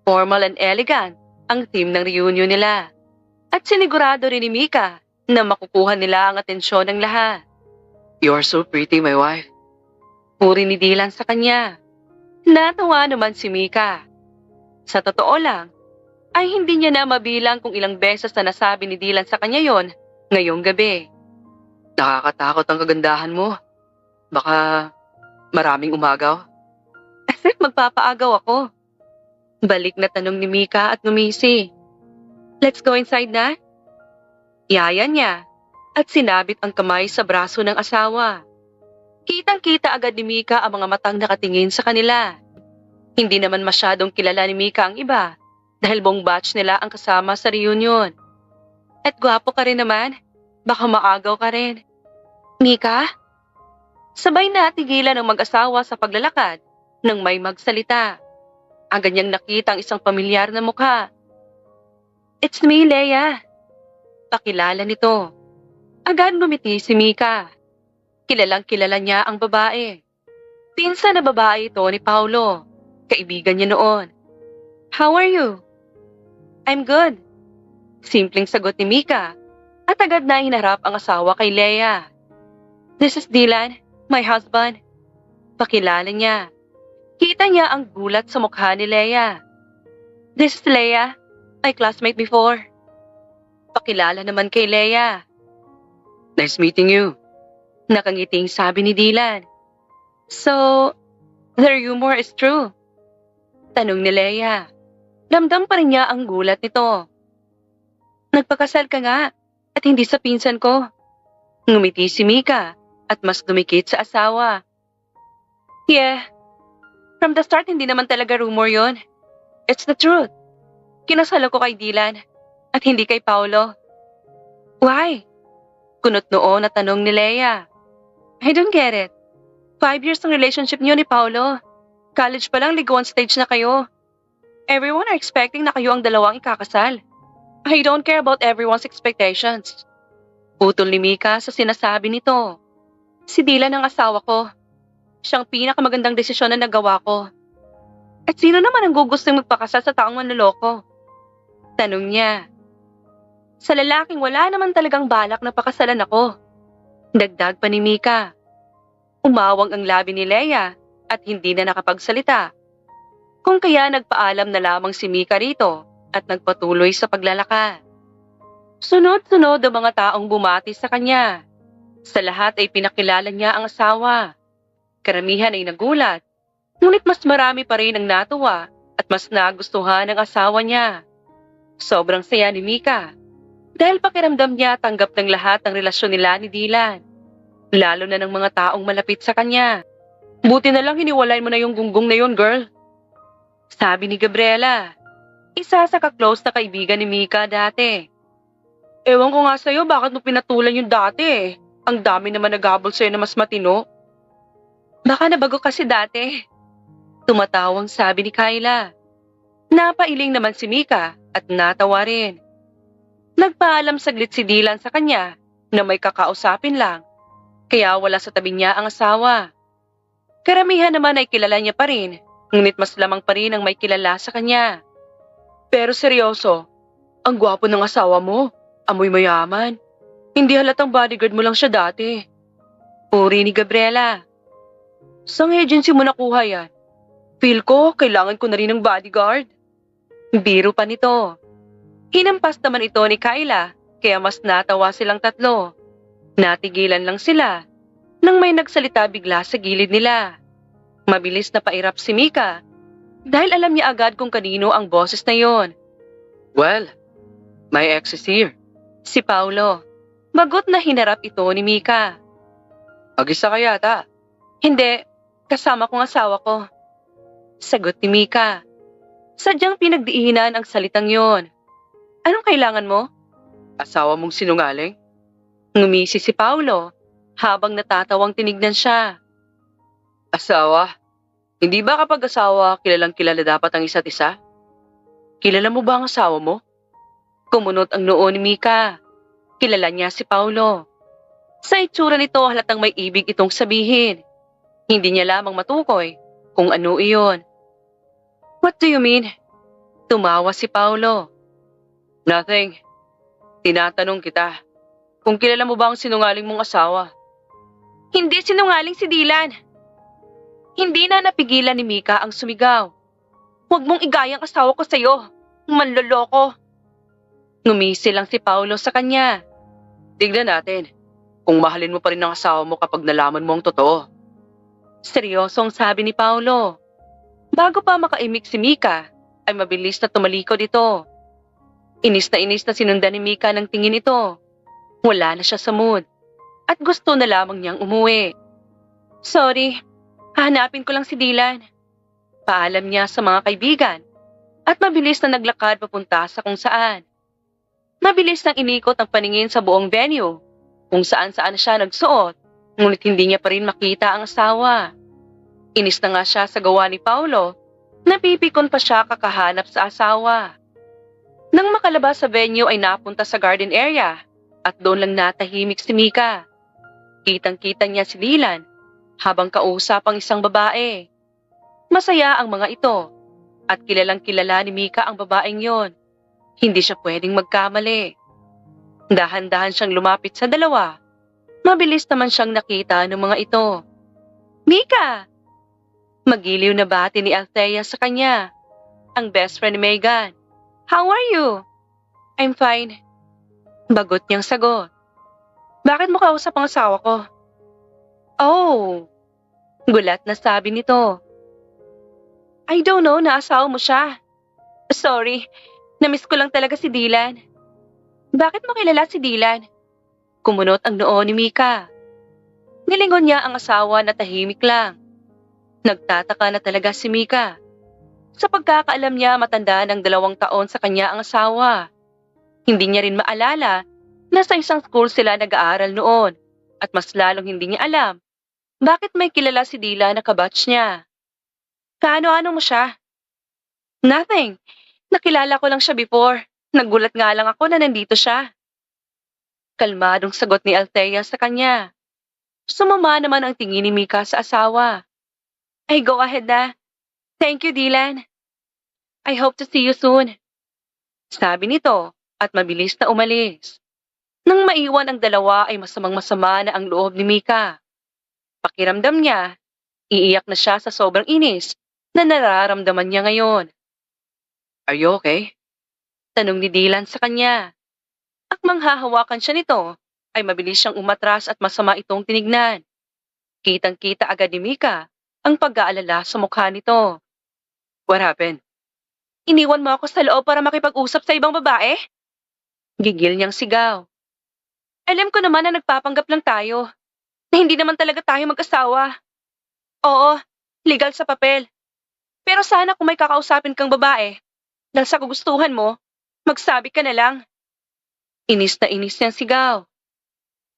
Formal and elegant ang theme ng reunion nila. At sinigurado rin ni Mika na makukuha nila ang atensyon ng lahat. You're so pretty, my wife. Puri ni Dylan sa kanya. Natawa naman si Mika. Sa totoo lang, ay hindi niya na mabilang kung ilang beses na nasabi ni Dylan sa kanya yon ngayong gabi. Nakakatakot ang kagandahan mo. Baka maraming umagaw. As if magpapaagaw ako. Balik na tanong ni Mika at ngumisi. Let's go inside na? Yaya niya at sinabit ang kamay sa braso ng asawa. Kitang-kita agad ni Mika ang mga matang nakatingin sa kanila. Hindi naman masyadong kilala ni Mika ang iba dahil buong batch nila ang kasama sa reunion. At gwapo ka rin naman, baka maagaw ka rin. Mika? Sabay na tigilan ng mag-asawa sa paglalakad nang may magsalita. Agad niyang nakita ang isang pamilyar na mukha. It's me, Leia. Pakilala nito. Agad ngumiti si Mika. Kilalang kilala niya ang babae. Pinsan na babae ito ni Paulo. Kaibigan niya noon. How are you? I'm good. Simpleng sagot ni Mika at agad na hinarap ang asawa kay Leia. This is Dylan, My husband. Pakilala niya. Kita niya ang gulat sa mukha ni Leia. This is Leia, my classmate before. Pakilala naman kay Leia. Nice meeting you. Nakangiting sabi ni Dylan. So, the rumor is true? Tanong ni Leia. Damdam pa rin niya ang gulat nito. Nagpakasal ka nga at hindi sa pinsan ko. Ngumiti si Mika at mas dumikit sa asawa. Yeah, from the start hindi naman talaga rumor yon. It's the truth. Kinasal ako kay Dylan at hindi kay Paolo. Why? Kunot noon na tanong ni Leia. I don't get it. 5 years ng relationship niyo ni Paolo. College pa lang, ligawan stage na kayo. Everyone are expecting na kayo ang dalawang ikakasal. I don't care about everyone's expectations. Putol ni Mika sa sinasabi nito. Si Dylan ang asawa ko. Siyang pinakamagandang desisyon na nagawa ko. At sino naman ang gugustong magpakasal sa taong manloloko? Tanong niya. Sa lalaking wala naman talagang balak na pakasalan ako. Dagdag pa ni Mika. Umawang ang labi ni Leia at hindi na nakapagsalita. Kung kaya nagpaalam na lamang si Mika rito at nagpatuloy sa paglalakad. Sunod-sunod ang mga taong bumati sa kanya. Sa lahat ay pinakilala niya ang asawa. Karamihan ay nagulat, ngunit mas marami pa rin ang natuwa at mas nagustuhan ng asawa niya. Sobrang saya ni Mika dahil pakiramdam niya tanggap ng lahat ang relasyon nila ni Dylan, lalo na ng mga taong malapit sa kanya. Buti na lang hiniwalay mo na yung gunggong na yun, girl. Sabi ni Gabriela, isa sa ka-close na kaibigan ni Mika dati. Ewan ko nga sa'yo bakit mo pinatulan yung dati eh. Ang dami naman naghabol sa'yo na mas matino. Baka nabago kasi dati. Tumatawang sabi ni Kyla. Napailing naman si Mika at natawa rin. Nagpaalam saglit si Dylan sa kanya na may kakausapin lang, kaya wala sa tabi niya ang asawa. Karamihan naman ay kilala niya pa rin, ngunit mas lamang pa rin ang may kilala sa kanya. Pero seryoso, ang gwapo ng asawa mo, amoy mayaman. Hindi halatang bodyguard mo lang siya dati. Puri ni Gabriela. Saan agency mo nakuha yan? Feel ko, kailangan ko na rin ng bodyguard. Biro pa nito. Hinampas naman ito ni Kyla, kaya mas natawa silang tatlo. Natigilan lang sila nang may nagsalita bigla sa gilid nila. Mabilis na pairap si Mika dahil alam niya agad kung kanino ang boses na yon. Well, my ex is here. Si Paulo. Magot na hinarap ito ni Mika. Mag-isa ka yata? Hindi, kasama kong asawa ko. Sagot ni Mika. Sadyang pinagdiinan ang salitang yon. Anong kailangan mo? Asawa mong sinungaling? Ngumisi si Paulo habang natatawang tinignan siya. Asawa? Hindi ba kapag asawa kilalang kilala dapat ang isa't isa? Kilala mo ba ang asawa mo? Kumunot ang noo ni Mika. Kilala niya si Paulo. Sa itsura nito halatang may ibig itong sabihin. Hindi niya lamang matukoy kung ano iyon. What do you mean? Tumawa si Paulo. Nothing. Tinatanong kita kung kilala mo ba ang sinungaling mong asawa. Hindi sinungaling si Dylan. Hindi na napigilan ni Mika ang sumigaw. Huwag mong igayang asawa ko sa'yo. Manloloko. Ngumisi lang si Paulo sa kanya. Tignan natin kung mahalin mo pa rin ang asawa mo kapag nalaman mo ang totoo. Seryosong sabi ni Paulo. Bago pa makaimik si Mika, ay mabilis na tumalikod ito. Inis na sinundan ni Mika ng tingin ito. Wala na siya sa mood at gusto na lamang niyang umuwi. Sorry, hahanapin ko lang si Dylan. Paalam niya sa mga kaibigan at mabilis na naglakad papunta sa kung saan. Mabilis nang inikot ang paningin sa buong venue kung saan-saan siya nagsuot, ngunit hindi niya pa rin makita ang asawa. Inis na nga siya sa gawa ni Paulo, napipikon pa siya kakahanap sa asawa. Nang makalabas sa venue ay napunta sa garden area at doon lang natahimik si Mika. Kitang-kita niya si Dylan habang kausap ang isang babae. Masaya ang mga ito at kilalang kilala ni Mika ang babaeng yon. Hindi siya pwedeng magkamali. Dahan-dahan siyang lumapit sa dalawa. Mabilis naman siyang nakita ng mga ito. Mika! Magiliw na bati ni Althea sa kanya, ang best friend ni Megan. How are you? I'm fine. Bagot niyang sagot. Bakit mo kausap ang asawa ko? Oh, gulat na sabi nito. I don't know na asawa mo siya. Sorry, namiss ko lang talaga si Dylan. Bakit mo kilala si Dylan? Kumunot ang noo ni Mika. Nilingon niya ang asawa na tahimik lang. Nagtataka na talaga si Mika. Sa pagkakaalam niya matanda ng 2 taon sa kanya ang asawa. Hindi niya rin maalala na sa isang school sila nag-aaral noon at mas lalong hindi niya alam bakit may kilala si Dylan na kabatch niya. Kaano-ano mo siya? Nothing. Nakilala ko lang siya before. Nagulat nga lang ako na nandito siya. Kalmadong sagot ni Althea sa kanya. Sumama naman ang tingin ni Mika sa asawa. Ay, go ahead na. Thank you, Dylan. I hope to see you soon. Sabi nito at mabilis na umalis. Nang maiwan ang dalawa ay masamang-masama na ang loob ni Mika. Pakiramdam niya, iiyak na siya sa sobrang inis na nararamdaman niya ngayon. Are you okay? Tanong ni Dylan sa kanya. Akmang hahawakan siya nito, ay mabilis siyang umatras at masama itong tinignan. Kitang-kita agad ni Mika ang pag-aalala sa mukha nito. What happened? Iniwan mo ako sa loob para makipag-usap sa ibang babae? Gigil niyang sigaw. Alam ko naman na nagpapanggap lang tayo, na hindi naman talaga tayo mag-asawa. Oo, legal sa papel. Pero sana kung may kakausapin kang babae, dahil sa kagustuhan mo, magsabi ka na lang. Inis na inis niyang sigaw.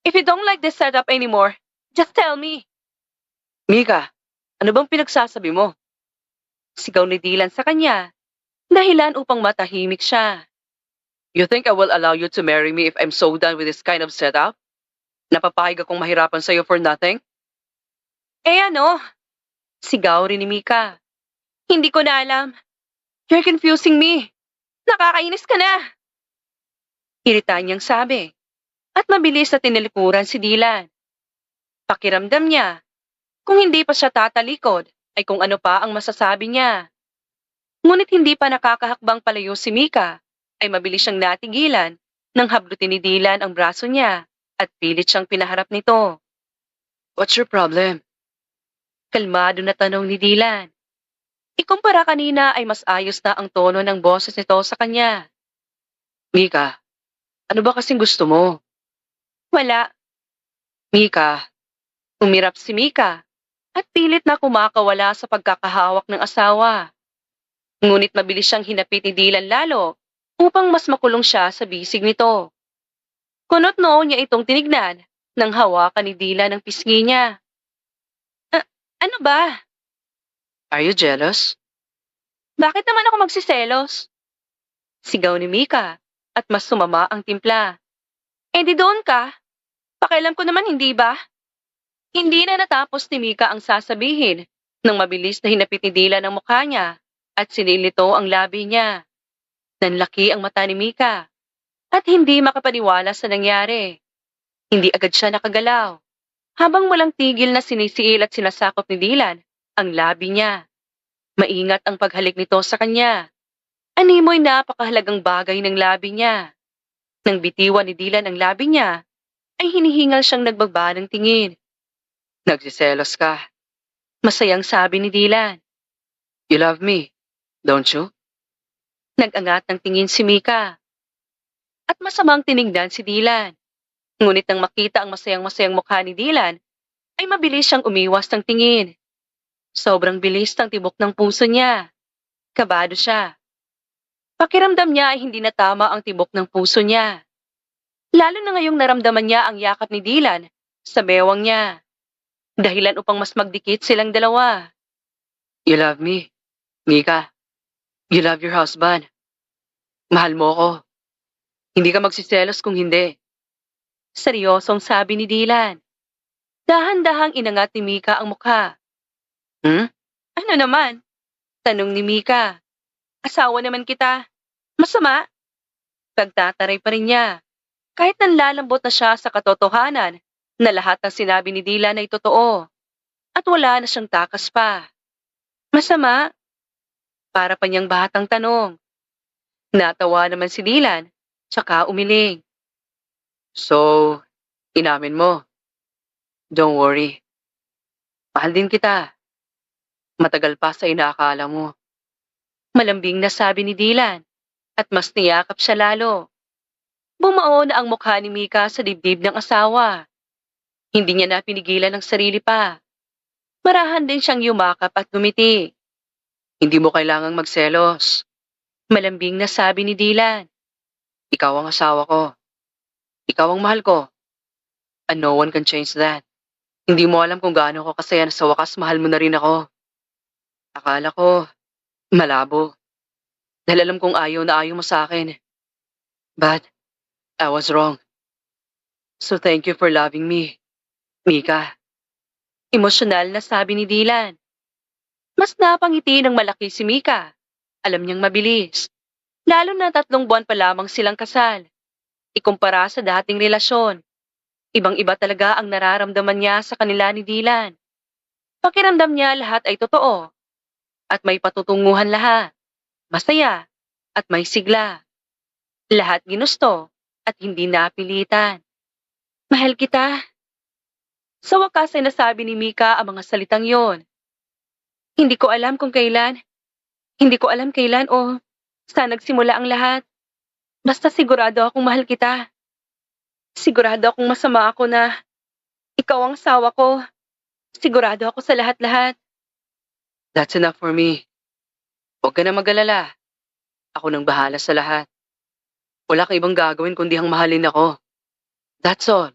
If you don't like this setup anymore, just tell me. Mika, ano bang pinagsasabi mo? Sigaw ni Dylan sa kanya, dahilan upang matahimik siya. You think I will allow you to marry me if I'm so done with this kind of setup? Napapahig akong mahirapan sa'yo for nothing? Eh ano? Sigaw rin ni Mika. Hindi ko na alam. You're confusing me. Nakakainis ka na. Irita niyang sabi. At mabilis na tinilikuran si Dylan. Pakiramdam niya, kung hindi pa siya tatalikod, ay kung ano pa ang masasabi niya. Ngunit hindi pa nakakahakbang palayo si Mika, ay mabilis siyang natigilan nang hablutin ni Dylan ang braso niya at pilit siyang pinaharap nito. What's your problem? Kalmado na tanong ni Dylan. Ikumpara kanina ay mas ayos na ang tono ng boses nito sa kanya. Mika, ano ba kasing gusto mo? Wala. Mika, umirap si Mika at pilit na kumakawala sa pagkakahawak ng asawa. Ngunit mabilis siyang hinapit ni Dylan lalo upang mas makulong siya sa bisig nito. Kunot noon niya itong tinignan nang hawakan ni Dylan ang pisngi niya. Ano ba? Are you jealous? Bakit naman ako magsiselos? Sigaw ni Mika at mas sumama ang timpla. Eh di doon ka. Pakialam ko naman hindi ba? Hindi na natapos ni Mika ang sasabihin nang mabilis na hinapit ni Dylan ang mukha niya at sinilito ang labi niya. Nanlaki ang mata ni Mika at hindi makapaniwala sa nangyari. Hindi agad siya nakagalaw habang walang tigil na sinisiil at sinasakop ni Dylan ang labi niya. Maingat ang paghalik nito sa kanya. Animoy napakahalagang bagay ng labi niya. Nang bitiwan ni Dylan ang labi niya, ay hinihingal siyang nagbaba ng tingin. Nagsiselos ka. Masayang sabi ni Dylan. You love me, don't you? Nag-angat ng tingin si Mika. At masamang tinignan si Dylan. Ngunit nang makita ang masayang-masayang mukha ni Dylan, ay mabilis siyang umiwas ng tingin. Sobrang bilis ng tibok ng puso niya. Kabado siya. Pakiramdam niya ay hindi na tama ang tibok ng puso niya. Lalo na ngayong naramdaman niya ang yakap ni Dylan sa bewang niya. Dahilan upang mas magdikit silang dalawa. You love me, Mika. You love your husband. Mahal mo ko. Hindi ka magsiselos kung hindi. Seryosong sabi ni Dylan. Dahan-dahang inangat ni Mika ang mukha. Ano naman? Tanong ni Mika. Asawa naman kita. Masama? Pagtataray pa rin niya. Kahit nanlalambot na siya sa katotohanan na lahat ng sinabi ni Dylan ay totoo. at wala na siyang takas pa. Masama? Para pa niyang batang tanong. Natawa naman si Dylan, tsaka umiling. So, inamin mo. Don't worry. Mahal din kita. Matagal pa sa inaakala mo. Malambing na sabi ni Dylan at mas niyakap siya lalo. Bumao na ang mukha ni Mika sa dibdib ng asawa. Hindi niya na pinigilan ang sarili pa. Marahan din siyang yumakap at gumiti. Hindi mo kailangang magselos. Malambing na sabi ni Dylan. Ikaw ang asawa ko. Ikaw ang mahal ko. And no one can change that. Hindi mo alam kung gaano ko kasaya na sa wakas mahal mo na rin ako. Akala ko, malabo. Dahil alam kong ayaw na ayaw mo sa akin. But, I was wrong. So thank you for loving me, Mika. Emosyonal na sabi ni Dylan. Mas napangiti ng malaki si Mika. Alam niyang mabilis. Lalo na 3 buwan pa lamang silang kasal. Ikumpara sa dating relasyon. Ibang-iba talaga ang nararamdaman niya sa kanila ni Dylan. Pakiramdam niya lahat ay totoo. At may patutunguhan lahat. Masaya. At may sigla. Lahat ginusto. At hindi napilitan. Mahal kita. Sa wakas ay nasabi ni Mika ang mga salitang yon. Hindi ko alam kung kailan. Hindi ko alam kailan o saan nagsimula ang lahat. Basta sigurado akong mahal kita. Sigurado akong masama ako na ikaw ang asawa ko. Sigurado ako sa lahat-lahat. That's enough for me. Huwag ka na mag-alala. Ako nang bahala sa lahat. Wala kang ibang gagawin kundi ang mahalin ako. That's all.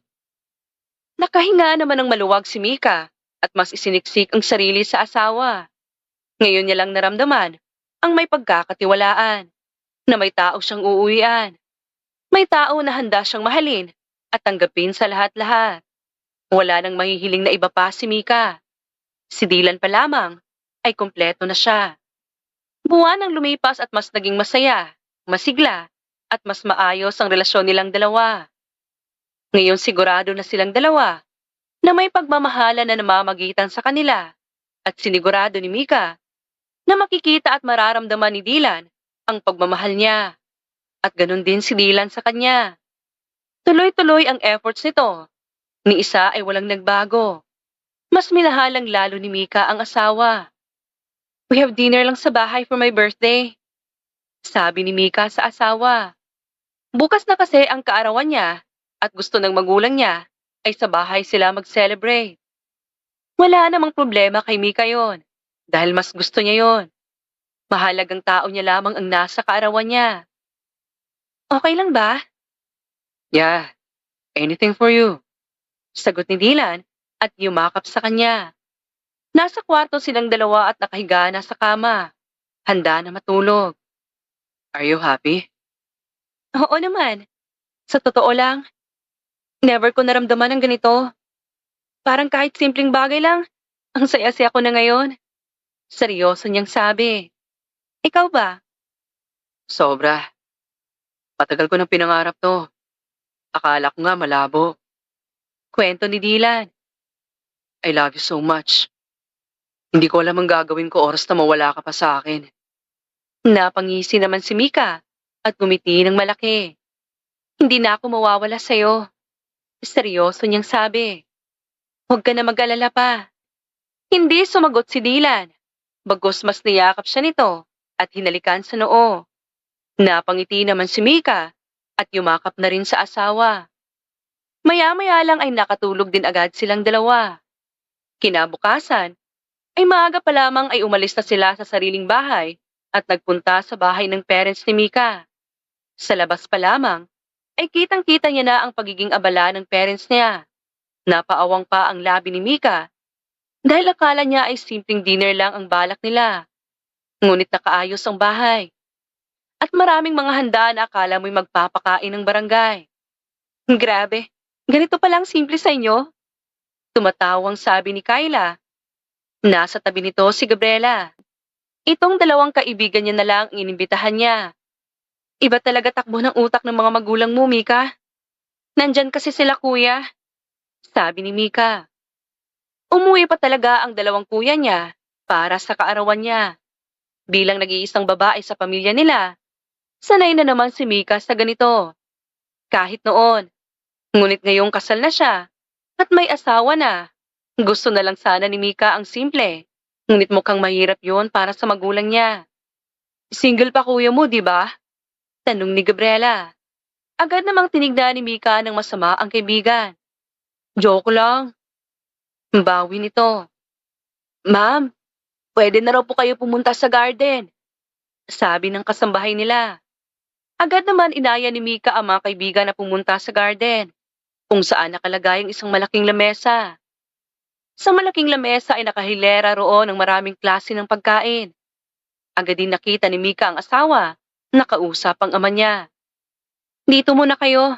Nakahinga naman ng maluwag si Mika at mas isiniksik ang sarili sa asawa. Ngayon niya lang naramdaman ang may pagkakatiwalaan na may tao siyang uuwian. May tao na handa siyang mahalin at tanggapin sa lahat-lahat. Wala nang mahihiling na iba pa si Mika. Si Dylan pa lamang ay kumpleto na siya. Buwan ang lumipas at mas naging masaya, masigla, at mas maayos ang relasyon nilang dalawa. Ngayon sigurado na silang dalawa na may pagmamahala na namamagitan sa kanila at sinigurado ni Mika na makikita at mararamdaman ni Dylan ang pagmamahal niya. At ganun din si Dylan sa kanya. Tuloy-tuloy ang efforts nito. Ni isa ay walang nagbago. Mas minahalang lalo ni Mika ang asawa. We have dinner lang sa bahay for my birthday. Sabi ni Mika sa asawa. Bukas na kasi ang kaarawan niya at gusto ng magulang niya ay sa bahay sila mag-celebrate. Wala namang problema kay Mika yon dahil mas gusto niya yon. Mahalagang tao niya lamang ang nasa kaarawan niya. Okay lang ba? Yeah, anything for you. Sagot ni Dylan at yumakap sa kanya. Nasa kwarto silang dalawa at nakahiga na sa kama. Handa na matulog. Are you happy? Oo naman. Sa totoo lang, never ko naramdaman ang ganito. Parang kahit simpleng bagay lang, ang saya-saya ko na ngayon. Seryoso niyang sabi. Ikaw ba? Sobra. Matagal ko nang pinangarap to. Akala ko nga malabo. Kwento ni Dylan. I love you so much. Hindi ko alam ang gagawin ko oras na mawala ka pa sa akin. Napangisi naman si Mika at gumiti ng malaki. Hindi na ako mawawala sa'yo. Seryoso niyang sabi. Huwag ka na mag-alala pa. Hindi sumagot si Dylan. Bagos mas niyakap siya nito at hinalikan sa noo. Napangiti naman si Mika at yumakap na rin sa asawa. Maya-maya lang ay nakatulog din agad silang dalawa. Kinabukasan, ay maaga pa lamang ay umalis na sila sa sariling bahay at nagpunta sa bahay ng parents ni Mika. Sa labas pa lamang, ay kitang-kita niya na ang pagiging abala ng parents niya. Napaawang pa ang labi ni Mika dahil akala niya ay simpleng dinner lang ang balak nila. Ngunit nakaayos ang bahay. At maraming mga handa na akala mo'y magpapakain ng barangay. Grabe, ganito palang simple sa inyo? Tumatawang sabi ni Kyla. Nasa tabi nito si Gabriela. Itong dalawang kaibigan niya na lang ang inimbitahan niya. Iba talaga takbo ng utak ng mga magulang mo, Mika. Nandyan kasi sila kuya. Sabi ni Mika. Umuwi pa talaga ang dalawang kuya niya para sa kaarawan niya. Bilang nag-iisang babae sa pamilya nila, sanay na naman si Mika sa ganito. Kahit noon, ngunit ngayong kasal na siya at may asawa na. Gusto na lang sana ni Mika ang simple, ngunit mukhang mahirap yon para sa magulang niya. Single pa kuya mo, di ba? Tanong ni Gabriela. Agad namang tinignan ni Mika ng masama ang kaibigan. Joke lang. Bawi nito. Ma'am, pwede na raw po kayo pumunta sa garden. Sabi ng kasambahay nila. Agad naman inaya ni Mika ang mga kaibigan na pumunta sa garden, kung saan nakalagay ang isang malaking lamesa. Sa malaking lamesa ay nakahilera roon ng maraming klase ng pagkain. Agad din nakita ni Mika ang asawa, nakausap ang ama niya. Dito muna kayo,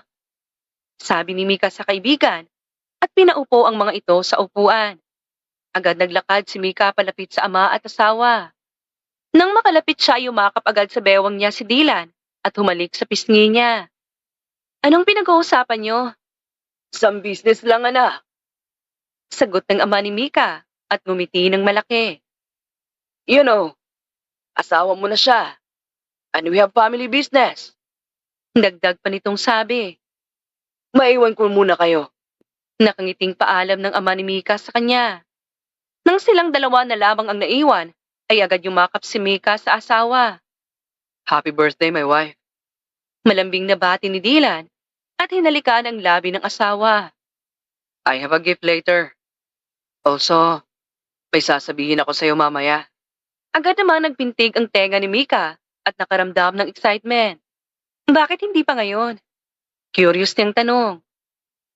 sabi ni Mika sa kaibigan, at pinaupo ang mga ito sa upuan. Agad naglakad si Mika palapit sa ama at asawa. Nang makalapit siya, yumakap agad sa bewang niya si Dylan at humalik sa pisngi niya. Anong pinag-uusapan niyo? Some business lang, anak. Sagot ng ama ni Mika at ngumiti ng malaki. You know, asawa mo na siya. And we have family business. Dagdag pa nitong sabi. Maiwan ko muna kayo. Nakangiting paalam ng ama ni Mika sa kanya. Nang silang dalawa na lamang ang naiwan, ay agad yumakap si Mika sa asawa. Happy birthday, my wife. Malambing na bati ni Dylan at hinalikan ang labi ng asawa. I have a gift later. Also, may sasabihin ako sa iyo mamaya. Agad namang nagpintig ang tenga ni Mika at nakaramdam ng excitement. Bakit hindi pa ngayon? Curious niyang tanong.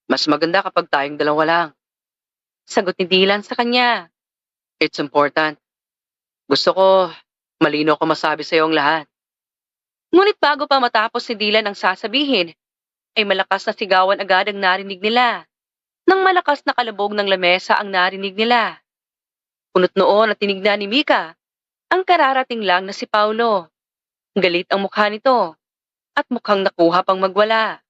Mas maganda kapag tayong dalawa lang. Sagot ni Dylan sa kanya. It's important. Gusto ko, malino ko masabi sa iyo ang lahat. Ngunit bago pa matapos si Dylan ang sasabihin, ay malakas na sigawan agad ang narinig nila. Nang malakas na kalabog ng lamesa ang narinig nila. Punot noon at tinignan ni Mika ang kararating lang na si Paulo. Galit ang mukha nito at mukhang nakuha pang magwala.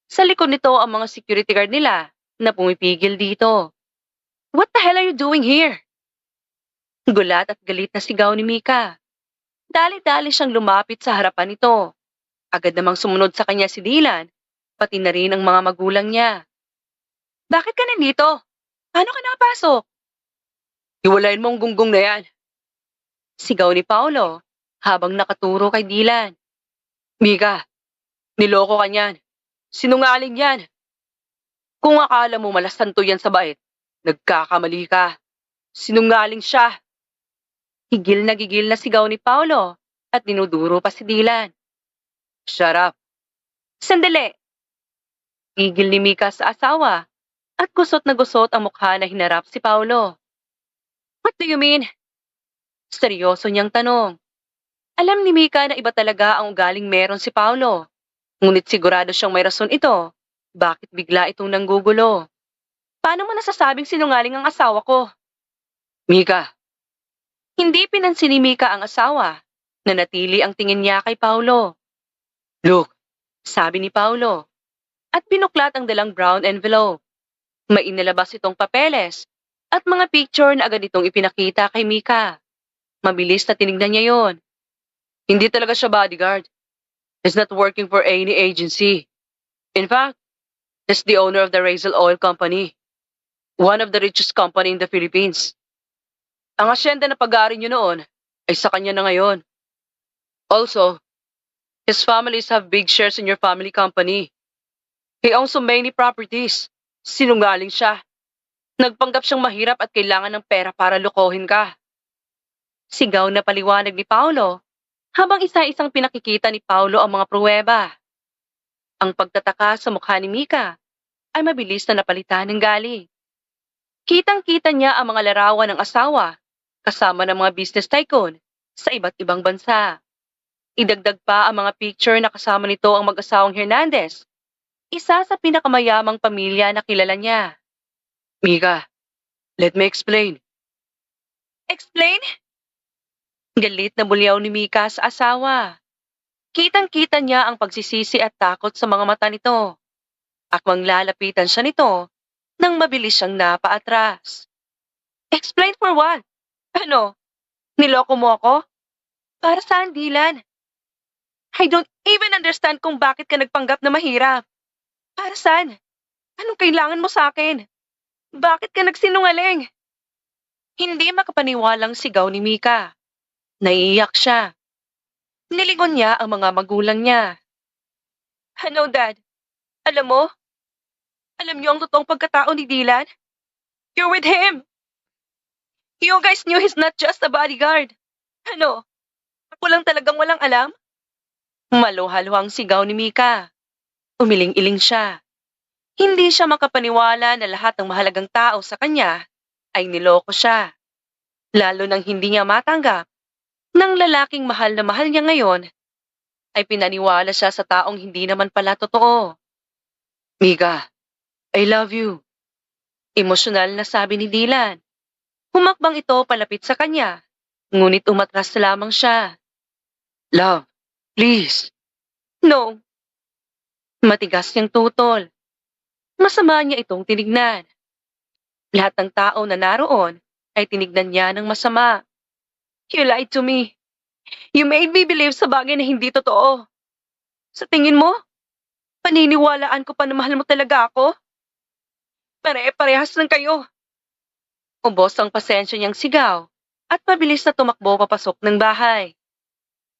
Sa likod nito ang mga security guard nila na pumipigil dito. What the hell are you doing here? Gulat at galit na sigaw ni Mika. Dali-dali siyang lumapit sa harapan nito. Agad namang sumunod sa kanya si Dylan, pati na rin ang mga magulang niya. Bakit ka nandito? Paano ka nakapasok? Iwalayin mo ang gunggong na yan. Sigaw ni Paulo habang nakaturo kay Dylan. Mika, niloko ka niyan. Sinungaling yan. Kung akala mo malasanto yan sa bait, nagkakamali ka. Sinungaling siya. Gigil na sigaw ni Paulo at dinuduro pa si Dylan. Shut up. Sandali. Gigil ni Mika sa asawa at gusot na gusot ang mukha na hinarap si Paulo. What do you mean? Seryoso niyang tanong. Alam ni Mika na iba talaga ang ugaling meron si Paulo. Ngunit sigurado siyang may rason ito. Bakit bigla itong nanggugulo? Paano mo nasasabing sinungaling ang asawa ko? Mika. Hindi pinansin ni Mika ang asawa. Nanatili ang tingin niya kay Paulo. Look, sabi ni Paulo. At binuklat ang dalang brown envelope. May inilabas itong papeles at mga picture na agad itong ipinakita kay Mika. Mabilis na tinignan niya yon. Hindi talaga siya bodyguard. He's not working for any agency. In fact, he's the owner of the Razel Oil Company. One of the richest company in the Philippines. Ang asyenda na pag-aari niyo noon ay sa kanya na ngayon. Also, his families have big shares in your family company. He owns so many properties. Sinungaling siya. Nagpanggap siyang mahirap at kailangan ng pera para lukohin ka. Sigaw na paliwanag ni Paulo habang isa-isang pinakikita ni Paulo ang mga pruweba. Ang pagtataka sa mukha ni Mika ay mabilis na napalitan ng galing. Kitang-kita niya ang mga larawan ng asawa kasama ng mga business tycoon sa iba't ibang bansa. Idagdag pa ang mga picture na kasama nito ang mag-asawang Hernandez, isa sa pinakamayamang pamilya na kilala niya. Mika, let me explain. Explain? Galit na bulyaw ni Mika sa asawa. Kitang-kita niya ang pagsisisi at takot sa mga mata nito. Akmang lalapitan siya nito nang mabilis siyang napaatras. Explain for what? Ano? Niloko mo ako? Para saan, Dylan? I don't even understand kung bakit ka nagpanggap na mahirap. Para saan? Anong kailangan mo sa akin? Bakit ka nagsinungaling? Hindi makapaniwalang sigaw ni Mika. Naiiyak siya. Nilingon niya ang mga magulang niya. Ano, Dad? Alam mo? Alam niyo ang totoong pagkatao ni Dylan? You're with him! You guys knew he's not just a bodyguard. Ano? Ako lang talagang walang alam? Maluhaluhang sigaw ni Mika. Umiling-iling siya. Hindi siya makapaniwala na lahat ng mahalagang tao sa kanya ay niloko siya. Lalo nang hindi niya matanggap ng lalaking mahal na mahal niya ngayon ay pinaniwala siya sa taong hindi naman pala totoo. Mika, I love you. Emosyonal na sabi ni Dylan. Humakbang ito palapit sa kanya, ngunit umatras lamang siya. Love, please. No. Matigas niyang tutol. Masama niya itong tinignan. Lahat ng tao na naroon ay tinignan niya ng masama. You lied to me. You made me believe sa bagay na hindi totoo. Sa tingin mo, paniniwalaan ko pa na mahal mo talaga ako? Pare-parehas lang kayo. Ubos ang pasensya niyang sigaw at mabilis na tumakbo papasok ng bahay.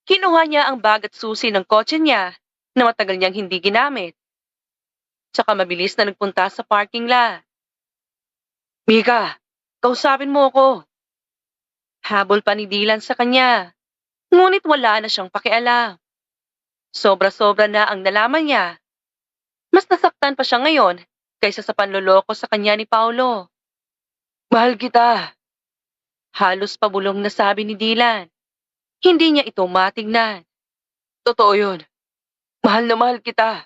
Kinuha niya ang bag at susi ng kotse niya na matagal niyang hindi ginamit. Tsaka mabilis na nagpunta sa parking lot. Mika, kausapin mo ako. Habol pa ni Dylan sa kanya, ngunit wala na siyang pakialam. Sobra-sobra na ang nalaman niya. Mas nasaktan pa siya ngayon kaysa sa panloloko sa kanya ni Paulo. Mahal kita. Halos pabulong na sabi ni Dylan. Hindi niya ito matignan. Totoo yun. Mahal na mahal kita.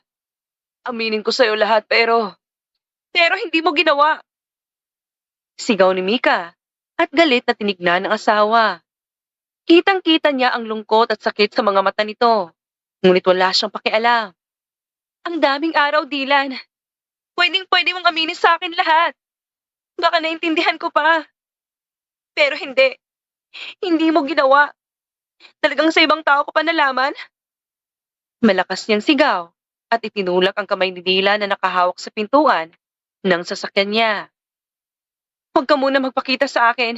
Aminin ko sa'yo lahat pero hindi mo ginawa. Sigaw ni Mika at galit na tinignan ng asawa. Kitang-kita niya ang lungkot at sakit sa mga mata nito. Ngunit wala siyang pakialam. Ang daming araw, Dylan. Pwedeng-pwede mong aminin sa akin lahat. Baka naintindihan ko pa. Pero hindi. Hindi mo ginawa. Talagang sa ibang tao ko pa nalaman? Malakas niyang sigaw at itinulak ang kamay ni Dylan na nakahawak sa pintuan ng sasakyan niya. Huwag ka muna magpakita sa akin.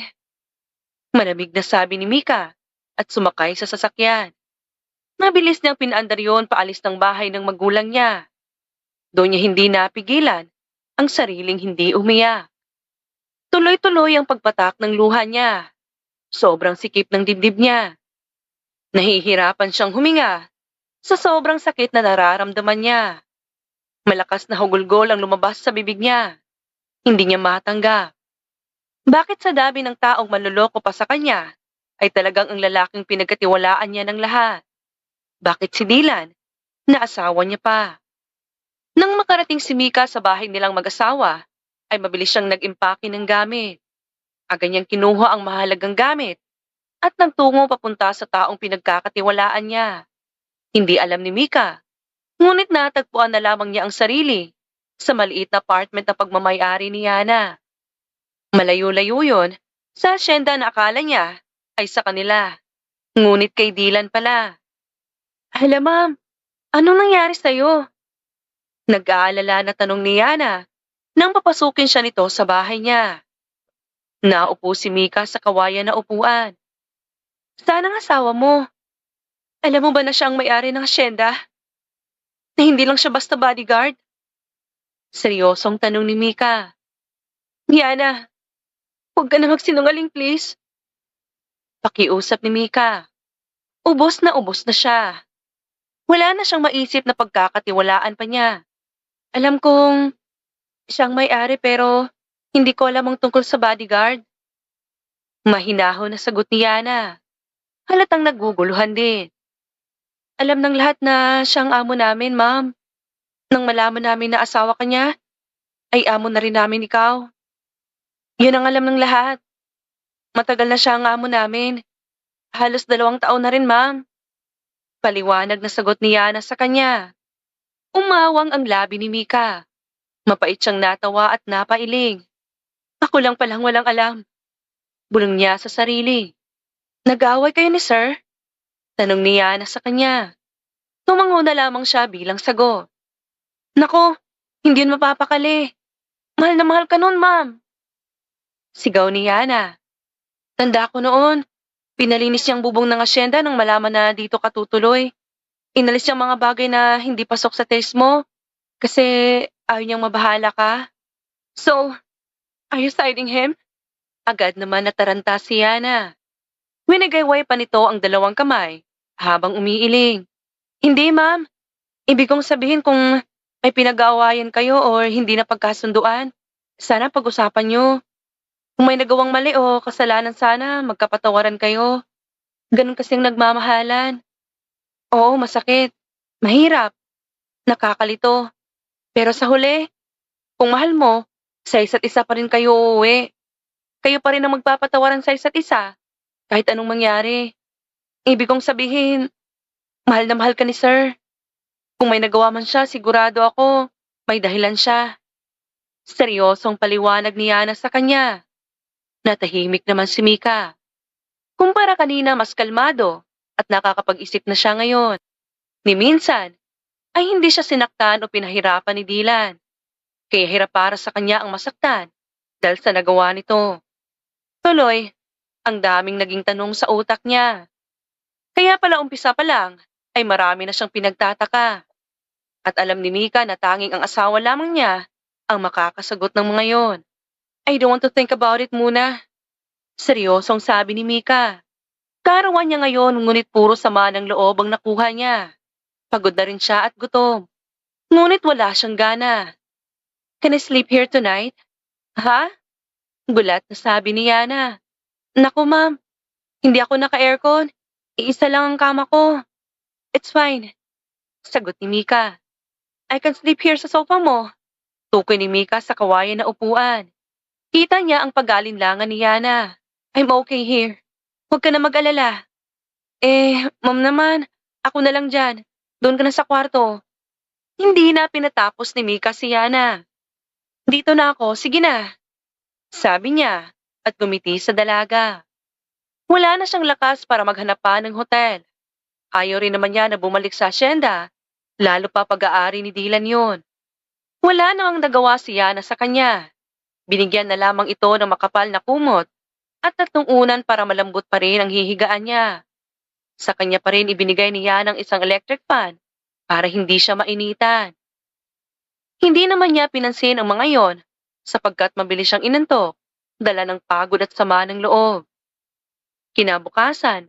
Malamig na sabi ni Mika at sumakay sa sasakyan. Mabilis niyang pinaandar yon paalis ng bahay ng magulang niya. Doon niya hindi napigilan ang sariling hindi umiyak. Tuloy-tuloy ang pagpatak ng luha niya. Sobrang sikip ng dibdib niya. Nahihirapan siyang huminga sa sobrang sakit na nararamdaman niya. Malakas na hugulgol ang lumabas sa bibig niya. Hindi niya matanggap. Bakit sa dami ng taong manloloko pa sa kanya ay talagang ang lalaking pinagkatiwalaan niya ng lahat? Bakit si Dylan na asawa niya pa? Nang makarating si Mika sa bahay nilang mag-asawa, ay mabilis siyang nag-impake ng gamit. Agad niyang kinuha ang mahalagang gamit at nagtungo papunta sa taong pinagkakatiwalaan niya. Hindi alam ni Mika, ngunit natagpuan na lamang niya ang sarili sa maliit na apartment na pagmamayari ni Yana. Malayo-layo yun sa asyenda na akala niya ay sa kanila, ngunit kay Dylan pala. Hala ma'am, anong nangyari sa'yo? Nag-aalala na tanong ni Yana nang papasukin siya nito sa bahay niya. Naupo si Mika sa kawayan na upuan. Saan ang asawa mo? Alam mo ba na siya ang may-ari ng asyenda? Na hindi lang siya basta bodyguard? Seryosong tanong ni Mika. Yana, huwag ka na magsinungaling please. Pakiusap ni Mika. Ubos na siya. Wala na siyang maisip na pagkakatiwalaan pa niya. Alam kong siyang may-ari pero hindi ko alam ang tungkol sa bodyguard. Mahinahon na sagot ni Yana. Halatang naguguluhan din. Alam ng lahat na siyang amo namin, ma'am. Nang malaman namin na asawa ka niya, ay amo na rin namin ikaw. Yun ang alam ng lahat. Matagal na siya ang amo namin. Halos 2 taon na rin, ma'am. Paliwanag na sagot ni Yana sa kanya. Umawang ang labi ni Mika. Mapait siyang natawa at napailing. Ako lang palang walang alam. Bulong niya sa sarili. Nag-away kayo ni Sir? Tanong ni Yana sa kanya. Tumango na lamang siya bilang sagot. Nako, hindi yun mapapakali. Mahal na mahal ka nun, ma'am. Sigaw ni Yana. Tanda ko noon, pinalinis niyang bubong ng asyenda nang malaman na dito ka tutuloy. Inalis niyang mga bagay na hindi pasok sa taste mo kasi ayaw niyang mabahala ka. So, are you siding him? Agad naman nataranta si Yana. Winigayway pa nito ang dalawang kamay habang umiiling. Hindi, ma'am. Ibig kong sabihin kung may pinag-aawayan kayo o hindi na pagkasunduan, sana pag-usapan niyo. Kung may nagawang mali o kasalanan sana, magkapatawaran kayo. Ganun kasing nagmamahalan. Oo, masakit. Mahirap. Nakakalito. Pero sa huli, kung mahal mo, sa isa't isa pa rin kayo uuwi. Kayo pa rin ang magpapatawaran sa isa't isa, kahit anong mangyari. Ibig kong sabihin, mahal na mahal ka ni Sir. Kung may nagawa man siya, sigurado ako, may dahilan siya. Seryosong paliwanag ni Yana sa kanya. Natahimik naman si Mika. Kumpara kanina mas kalmado at nakakapag-isip na siya ngayon. Ni minsan, ay hindi siya sinaktan o pinahirapan ni Dylan. Kaya hirap para sa kanya ang masaktan dahil sa nagawa nito. Tuloy, ang daming naging tanong sa utak niya. Kaya pala umpisa pa lang ay marami na siyang pinagtataka. At alam ni Mika na tanging ang asawa lamang niya ang makakasagot ng mga yon. I don't want to think about it muna. Seryosong sabi ni Mika. Karawan niya ngayon ngunit puro sama ng loob ang nakuha niya. Pagod na rin siya at gutom. Ngunit wala siyang gana. Can I sleep here tonight? Ha? Gulat na sabi ni Yana. Naku ma'am, hindi ako naka-aircon. Iisa lang ang kama ko. It's fine. Sagot ni Mika. I can sleep here sa sofa mo. Tukoy ni Mika sa kawayan na upuan. Kita niya ang pag-alinlangan ni Yana. I'm okay here. Huwag ka na mag-alala. Ma'am naman, ako na lang dyan. Doon ka na sa kwarto. Hindi na pinatapos ni Mika si Yana. Dito na ako, sige na. Sabi niya at gumiti sa dalaga. Wala na siyang lakas para maghanap pa ng hotel. Ayaw rin naman niya na bumalik sa asyenda, lalo pa pag-aari ni Dylan yun. Wala namang nagawa si Yana sa kanya. Binigyan na lamang ito ng makapal na kumot at tatlong unan para malambot pa rin ang hihigaan niya. Sa kanya pa rin ibinigay ni Yana ang isang electric fan para hindi siya mainitan. Hindi naman niya pinansin ang mga yon sapagkat mabilis siyang inantok, dala ng pagod at sama ng loob. Kinabukasan,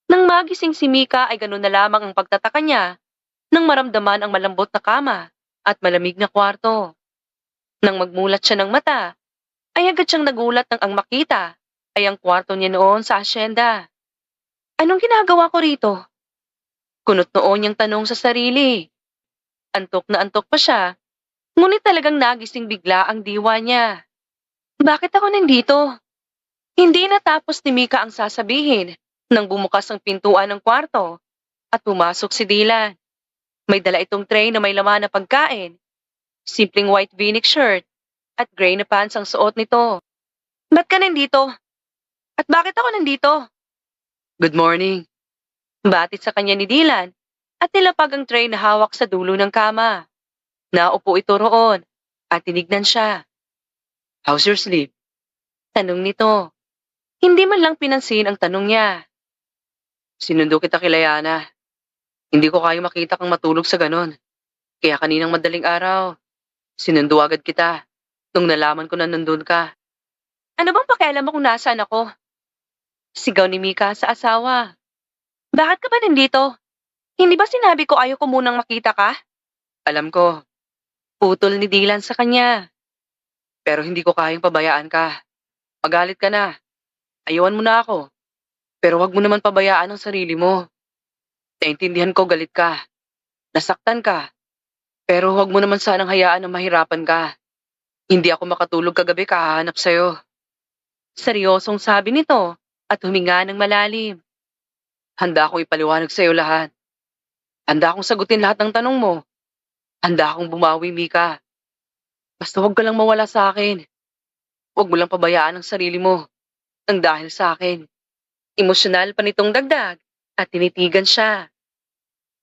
nang magising si Mika ay ganun na lamang ang pagtataka niya nang maramdaman ang malambot na kama at malamig na kwarto. Nang magmulat siya ng mata, ay agad siyang nagulat nang ang makita ay ang kwarto niya noon sa asyenda. Anong ginagawa ko rito? Kunot noon niyang tanong sa sarili. Antok na antok pa siya, ngunit talagang nagising bigla ang diwa niya. Bakit ako nandito? Hindi natapos ni Mika ang sasabihin nang bumukas ang pintuan ng kwarto at pumasok si Dylan. May dala itong tray na may laman na pagkain, simpleng white v-neck shirt at gray na pants ang suot nito. Ba't ka nandito? At bakit ako nandito? Good morning. Batid sa kanya ni Dylan at nilapag ang tray na hawak sa dulo ng kama. Naupo ito roon at tinignan siya. How's your sleep? Tanong nito. Hindi man lang pinansin ang tanong niya. Sinundo kita kay Layana. Hindi ko kayang makita kang matulog sa ganon. Kaya kaninang madaling araw, sinundo agad kita nung nalaman ko na nandun ka. Ano bang pakialam mo kung nasaan ako? Sigaw ni Mika sa asawa. Bakit ka ba nandito? Hindi ba sinabi ko ayaw ko munang makita ka? Alam ko. Putol ni Dylan sa kanya. Pero hindi ko kayang pabayaan ka. Magalit ka na. Ayawan mo na ako. Pero wag mo naman pabayaan ang sarili mo. Naintindihan ko galit ka. Nasaktan ka. Pero wag mo naman sanang hayaan na mahirapan ka. Hindi ako makatulog kagabi kahahanap sa'yo. Seryosong sabi nito at huminga ng malalim. Handa akong ipaliwanag sa'yo lahat. Handa akong sagutin lahat ng tanong mo. Handa akong bumawi, Mika. Basta huwag ka lang mawala sa akin. Huwag mo lang pabayaan ang sarili mo. ang dahil sa akin. Emosyonal pa nitong dagdag at tinitigan siya.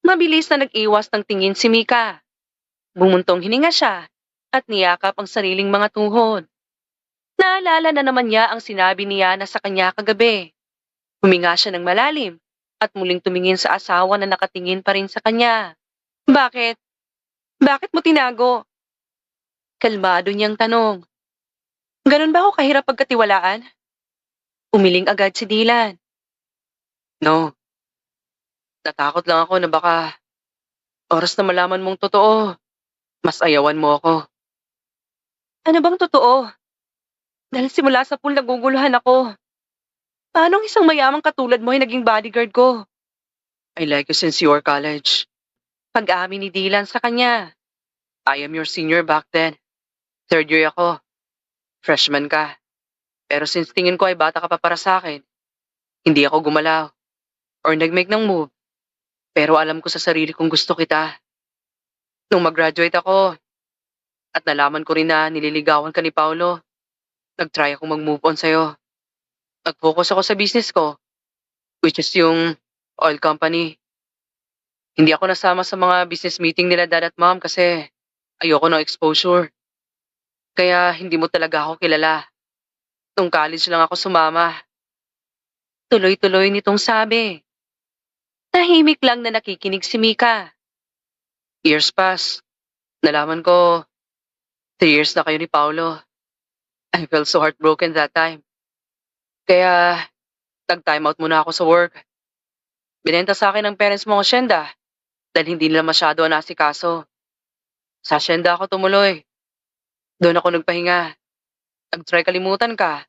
Mabilis na nag-iwas ng tingin si Mika. Bumuntong hininga siya at niyakap ang sariling mga tuhod. Naalala na naman niya ang sinabi ni Yana sa kanya kagabi. Huminga siya ng malalim at muling tumingin sa asawa na nakatingin pa rin sa kanya. Bakit? Bakit mo tinago? Kalmado niyang tanong. Ganun ba ako kahirap pagkatiwalaan? Umiling agad si Dylan. No, natakot lang ako na baka oras na malaman mong totoo, mas ayawan mo ako. Ano bang totoo? Dahil simula sa pool naguguluhan ako. Paano ang isang mayamang katulad mo ay naging bodyguard ko? I like you since you were college. Pag-amin ni Dylan sa kanya. I am your senior back then. Third year ako. Freshman ka. Pero since tingin ko ay bata ka pa para sa akin, hindi ako gumalaw or nag-make ng move. Pero alam ko sa sarili kong gusto kita. Nung mag-graduate ako at nalaman ko rin na nililigawan ka ni Paulo, nag-try akong mag-move on sa'yo. Nag-focus ako sa business ko, which is yung oil company. Hindi ako nasama sa mga business meeting nila dad at mom kasi ayoko ng exposure. Kaya hindi mo talaga ako kilala. Nung college lang ako sumama. Tuloy-tuloy nitong sabi. Tahimik lang na nakikinig si Mika. Years pass. Nalaman ko, 3 years na kayo ni Paulo. I felt so heartbroken that time. Kaya, nag-time out muna ako sa work. Binenta sa akin ng parents mo ang asyenda dahil hindi nila masyado nasikaso. Sa asyenda ako tumuloy. Doon ako nagpahinga. Nag-try kalimutan ka.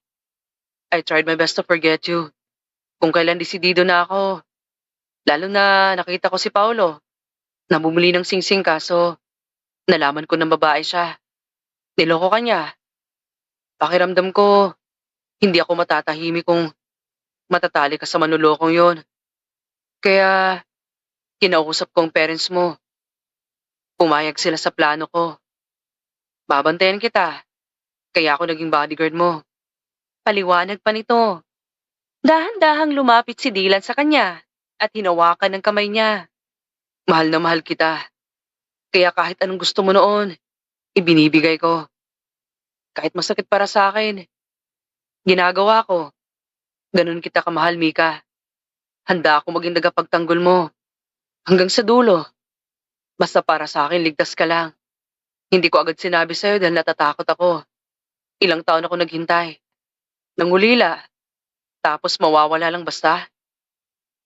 I tried my best to forget you. Kung kailan desidido na ako. Lalo na nakita ko si Paulo na bumili ng singsing kaso nalaman ko ng babae siya. Niloko ka niya. Pakiramdam ko, hindi ako matatahimik kung matatali ka sa manulokong yon. Kaya, kinausap ko ang parents mo. Pumayag sila sa plano ko. Babantayan kita. Kaya ako naging bodyguard mo. Paliwanag pa nito. Dahan-dahang lumapit si Dylan sa kanya at hinawakan ng kamay niya. Mahal na mahal kita. Kaya kahit anong gusto mo noon, ibinibigay ko. Kahit masakit para sa akin, ginagawa ko. Ganun kita kamahal, Mika. Handa ako maging tagapagtanggol mo. Hanggang sa dulo. Basta para sa akin, ligtas ka lang. Hindi ko agad sinabi sa'yo dahil natatakot ako. Ilang taon ako naghintay. Nangulila. Tapos mawawala lang basta.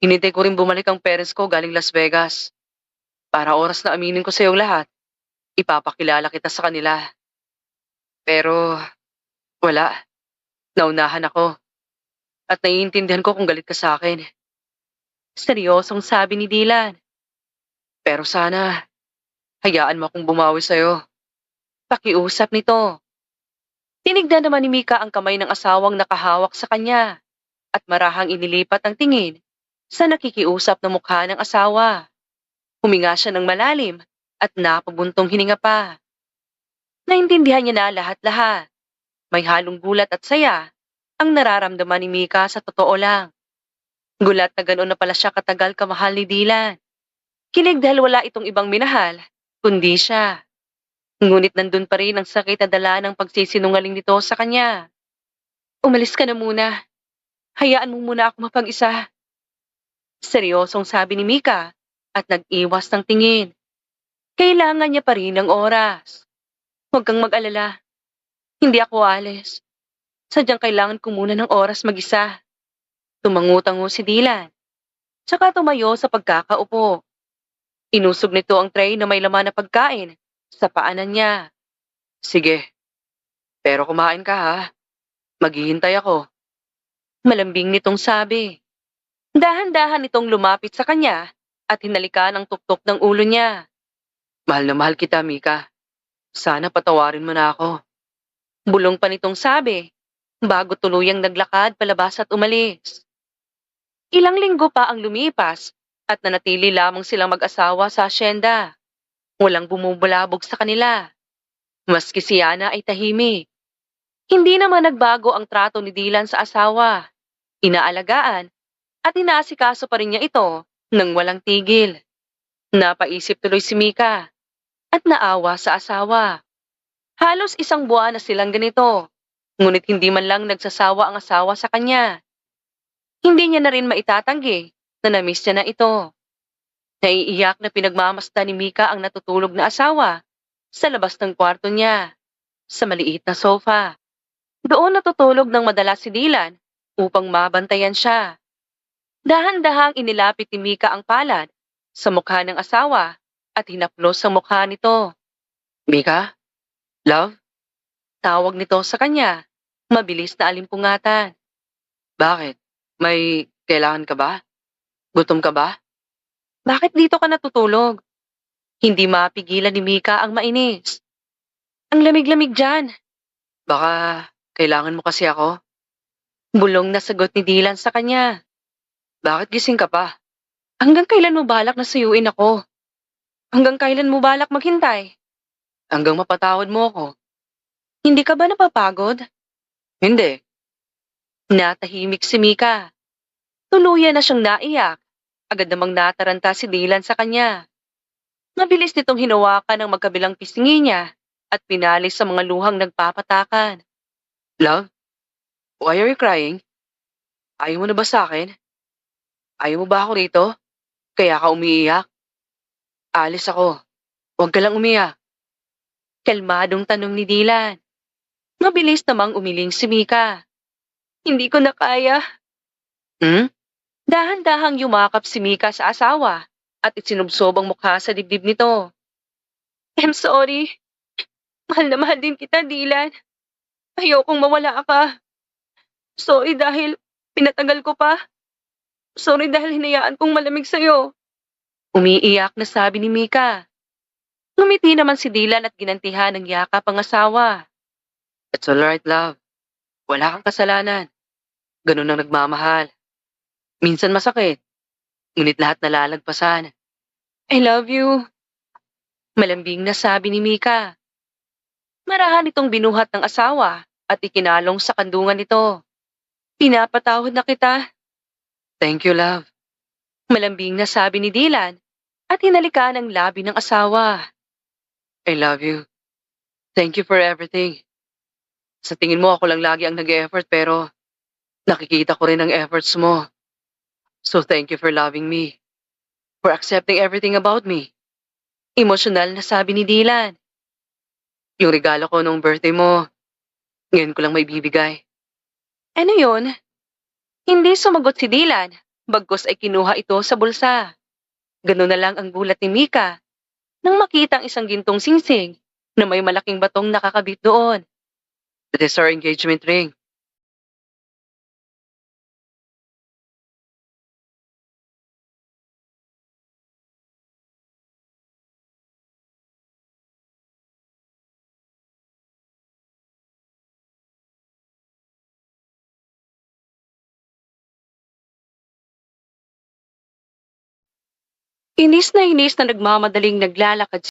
Hinintay ko rin bumalik ang parents ko galing Las Vegas. Para oras na aminin ko sa'yo lahat, ipapakilala kita sa kanila. Pero, wala. Naunahan ako. At naiintindihan ko kung galit ka sa akin. Seryosong sabi ni Dylan. Pero sana, hayaan mo akong bumawi sa'yo. Pakiusap nito. Tinignan naman ni Mika ang kamay ng asawang nakahawak sa kanya at marahang inilipat ang tingin sa nakikiusap na mukha ng asawa. Huminga siya ng malalim at napabuntong hininga pa. Naintindihan niya na lahat-lahat. May halong gulat at saya ang nararamdaman ni Mika sa totoo lang. Gulat na ganoon na pala siya katagal kamahal ni Dylan. Kilig dahil wala itong ibang minahal, kundi siya. Ngunit nandun pa rin ang sakit na dala ng pagsisinungaling nito sa kanya. Umalis ka na muna. Hayaan mo muna ako mapag-isa. Seryosong sabi ni Mika at nag-iwas ng tingin. Kailangan niya pa rin ng oras. Huwag kang mag-alala. Hindi ako alis. Sadyang kailangan ko muna ng oras mag-isa. Tumangutango si Dylan. Tsaka tumayo sa pagkakaupo. Inusog nito ang tray na may laman na pagkain sa paanan niya. Sige, pero kumain ka ha. Maghihintay ako. Malambing nitong sabi. Dahan-dahan nitong lumapit sa kanya at hinalikan ang tuktok ng ulo niya. Mahal na mahal kita, Mika. Sana patawarin mo na ako. Bulong pa nitong sabi bago tuluyang naglakad palabas at umalis. Ilang linggo pa ang lumipas at nanatili lamang silang mag-asawa sa asyenda. Walang bumubulabog sa kanila. Maski si Yana ay tahimik. Hindi naman nagbago ang trato ni Dylan sa asawa. Inaalagaan at inaasikaso pa rin niya ito nang walang tigil. Napaisip tuloy si Mika at naawa sa asawa. Halos isang buwan na silang ganito, ngunit hindi man lang nagsasawa ang asawa sa kanya. Hindi niya na rin maitatanggi na namiss niya na ito. Naiiyak na pinagmamasdan ni Mika ang natutulog na asawa sa labas ng kwarto niya, sa maliit na sofa. Doon natutulog ng madalas si Dylan upang mabantayan siya. Dahan-dahang inilapit ni Mika ang palad sa mukha ng asawa at hinaplos sa mukha nito. Mika, love? Tawag nito sa kanya, mabilis na alimpungatan. Bakit? May kailangan ka ba? Gutom ka ba? Bakit dito ka natutulog? Hindi mapigilan ni Mika ang mainis. Ang lamig-lamig dyan. Baka kailangan mo kasi ako? Bulong na sagot ni Dylan sa kanya. Bakit gising ka pa? Hanggang kailan mo balak na suyuin ako? Hanggang kailan mo balak maghintay? Hanggang mapatawad mo ako. Hindi ka ba napapagod? Hindi. Natahimik si Mika. Tuluyan na siyang naiyak. Agad namang nataranta si Dylan sa kanya. Mabilis nitong hinawakan ang magkabilang pisngi niya at pinalis sa mga luhang nagpapatakan. Love, why are you crying? Ayaw mo na ba sa akin? Ayaw mo ba ako rito? Kaya ka umiiyak? Alis ako. Huwag ka lang umiyak. Kalmadong tanong ni Dylan. Mabilis namang umiling si Mika. Hindi ko na kaya. Hmm? Dahan-dahang yumakap si Mika sa asawa at isinubsob ang mukha sa dibdib nito. I'm sorry. Mahal na mahal din kita, Dylan. Ayokong mawala ka. Sorry dahil pinatagal ko pa. Sorry dahil hinayaan kong malamig sa'yo. Umiiyak na sabi ni Mika. Ngumiti naman si Dylan at ginantihan ng yakap ang asawa. It's alright, love. Wala kang kasalanan. Ganun ang nagmamahal. Minsan masakit, ngunit lahat nalalagpasan. I love you. Malambing na sabi ni Mika. Marahan itong binuhat ng asawa at ikinalong sa kandungan nito. Pinapatawad na kita. Thank you, love. Malambing na sabi ni Dylan at hinalikan ang labi ng asawa. I love you. Thank you for everything. Sa tingin mo ako lang lagi ang nag-effort pero nakikita ko rin ang efforts mo. So thank you for loving me. For accepting everything about me. Emosyonal na sabi ni Dylan. Yung regalo ko nung birthday mo, ngayon ko lang may bibigay. Ano yun? Hindi sumagot si Dylan, bagkus ay kinuha ito sa bulsa. Ganun na lang ang gulat ni Mika nang makita ang isang gintong singsing na may malaking batong nakakabit doon. That is our engagement ring. Inis na nagmamadaling naglalakad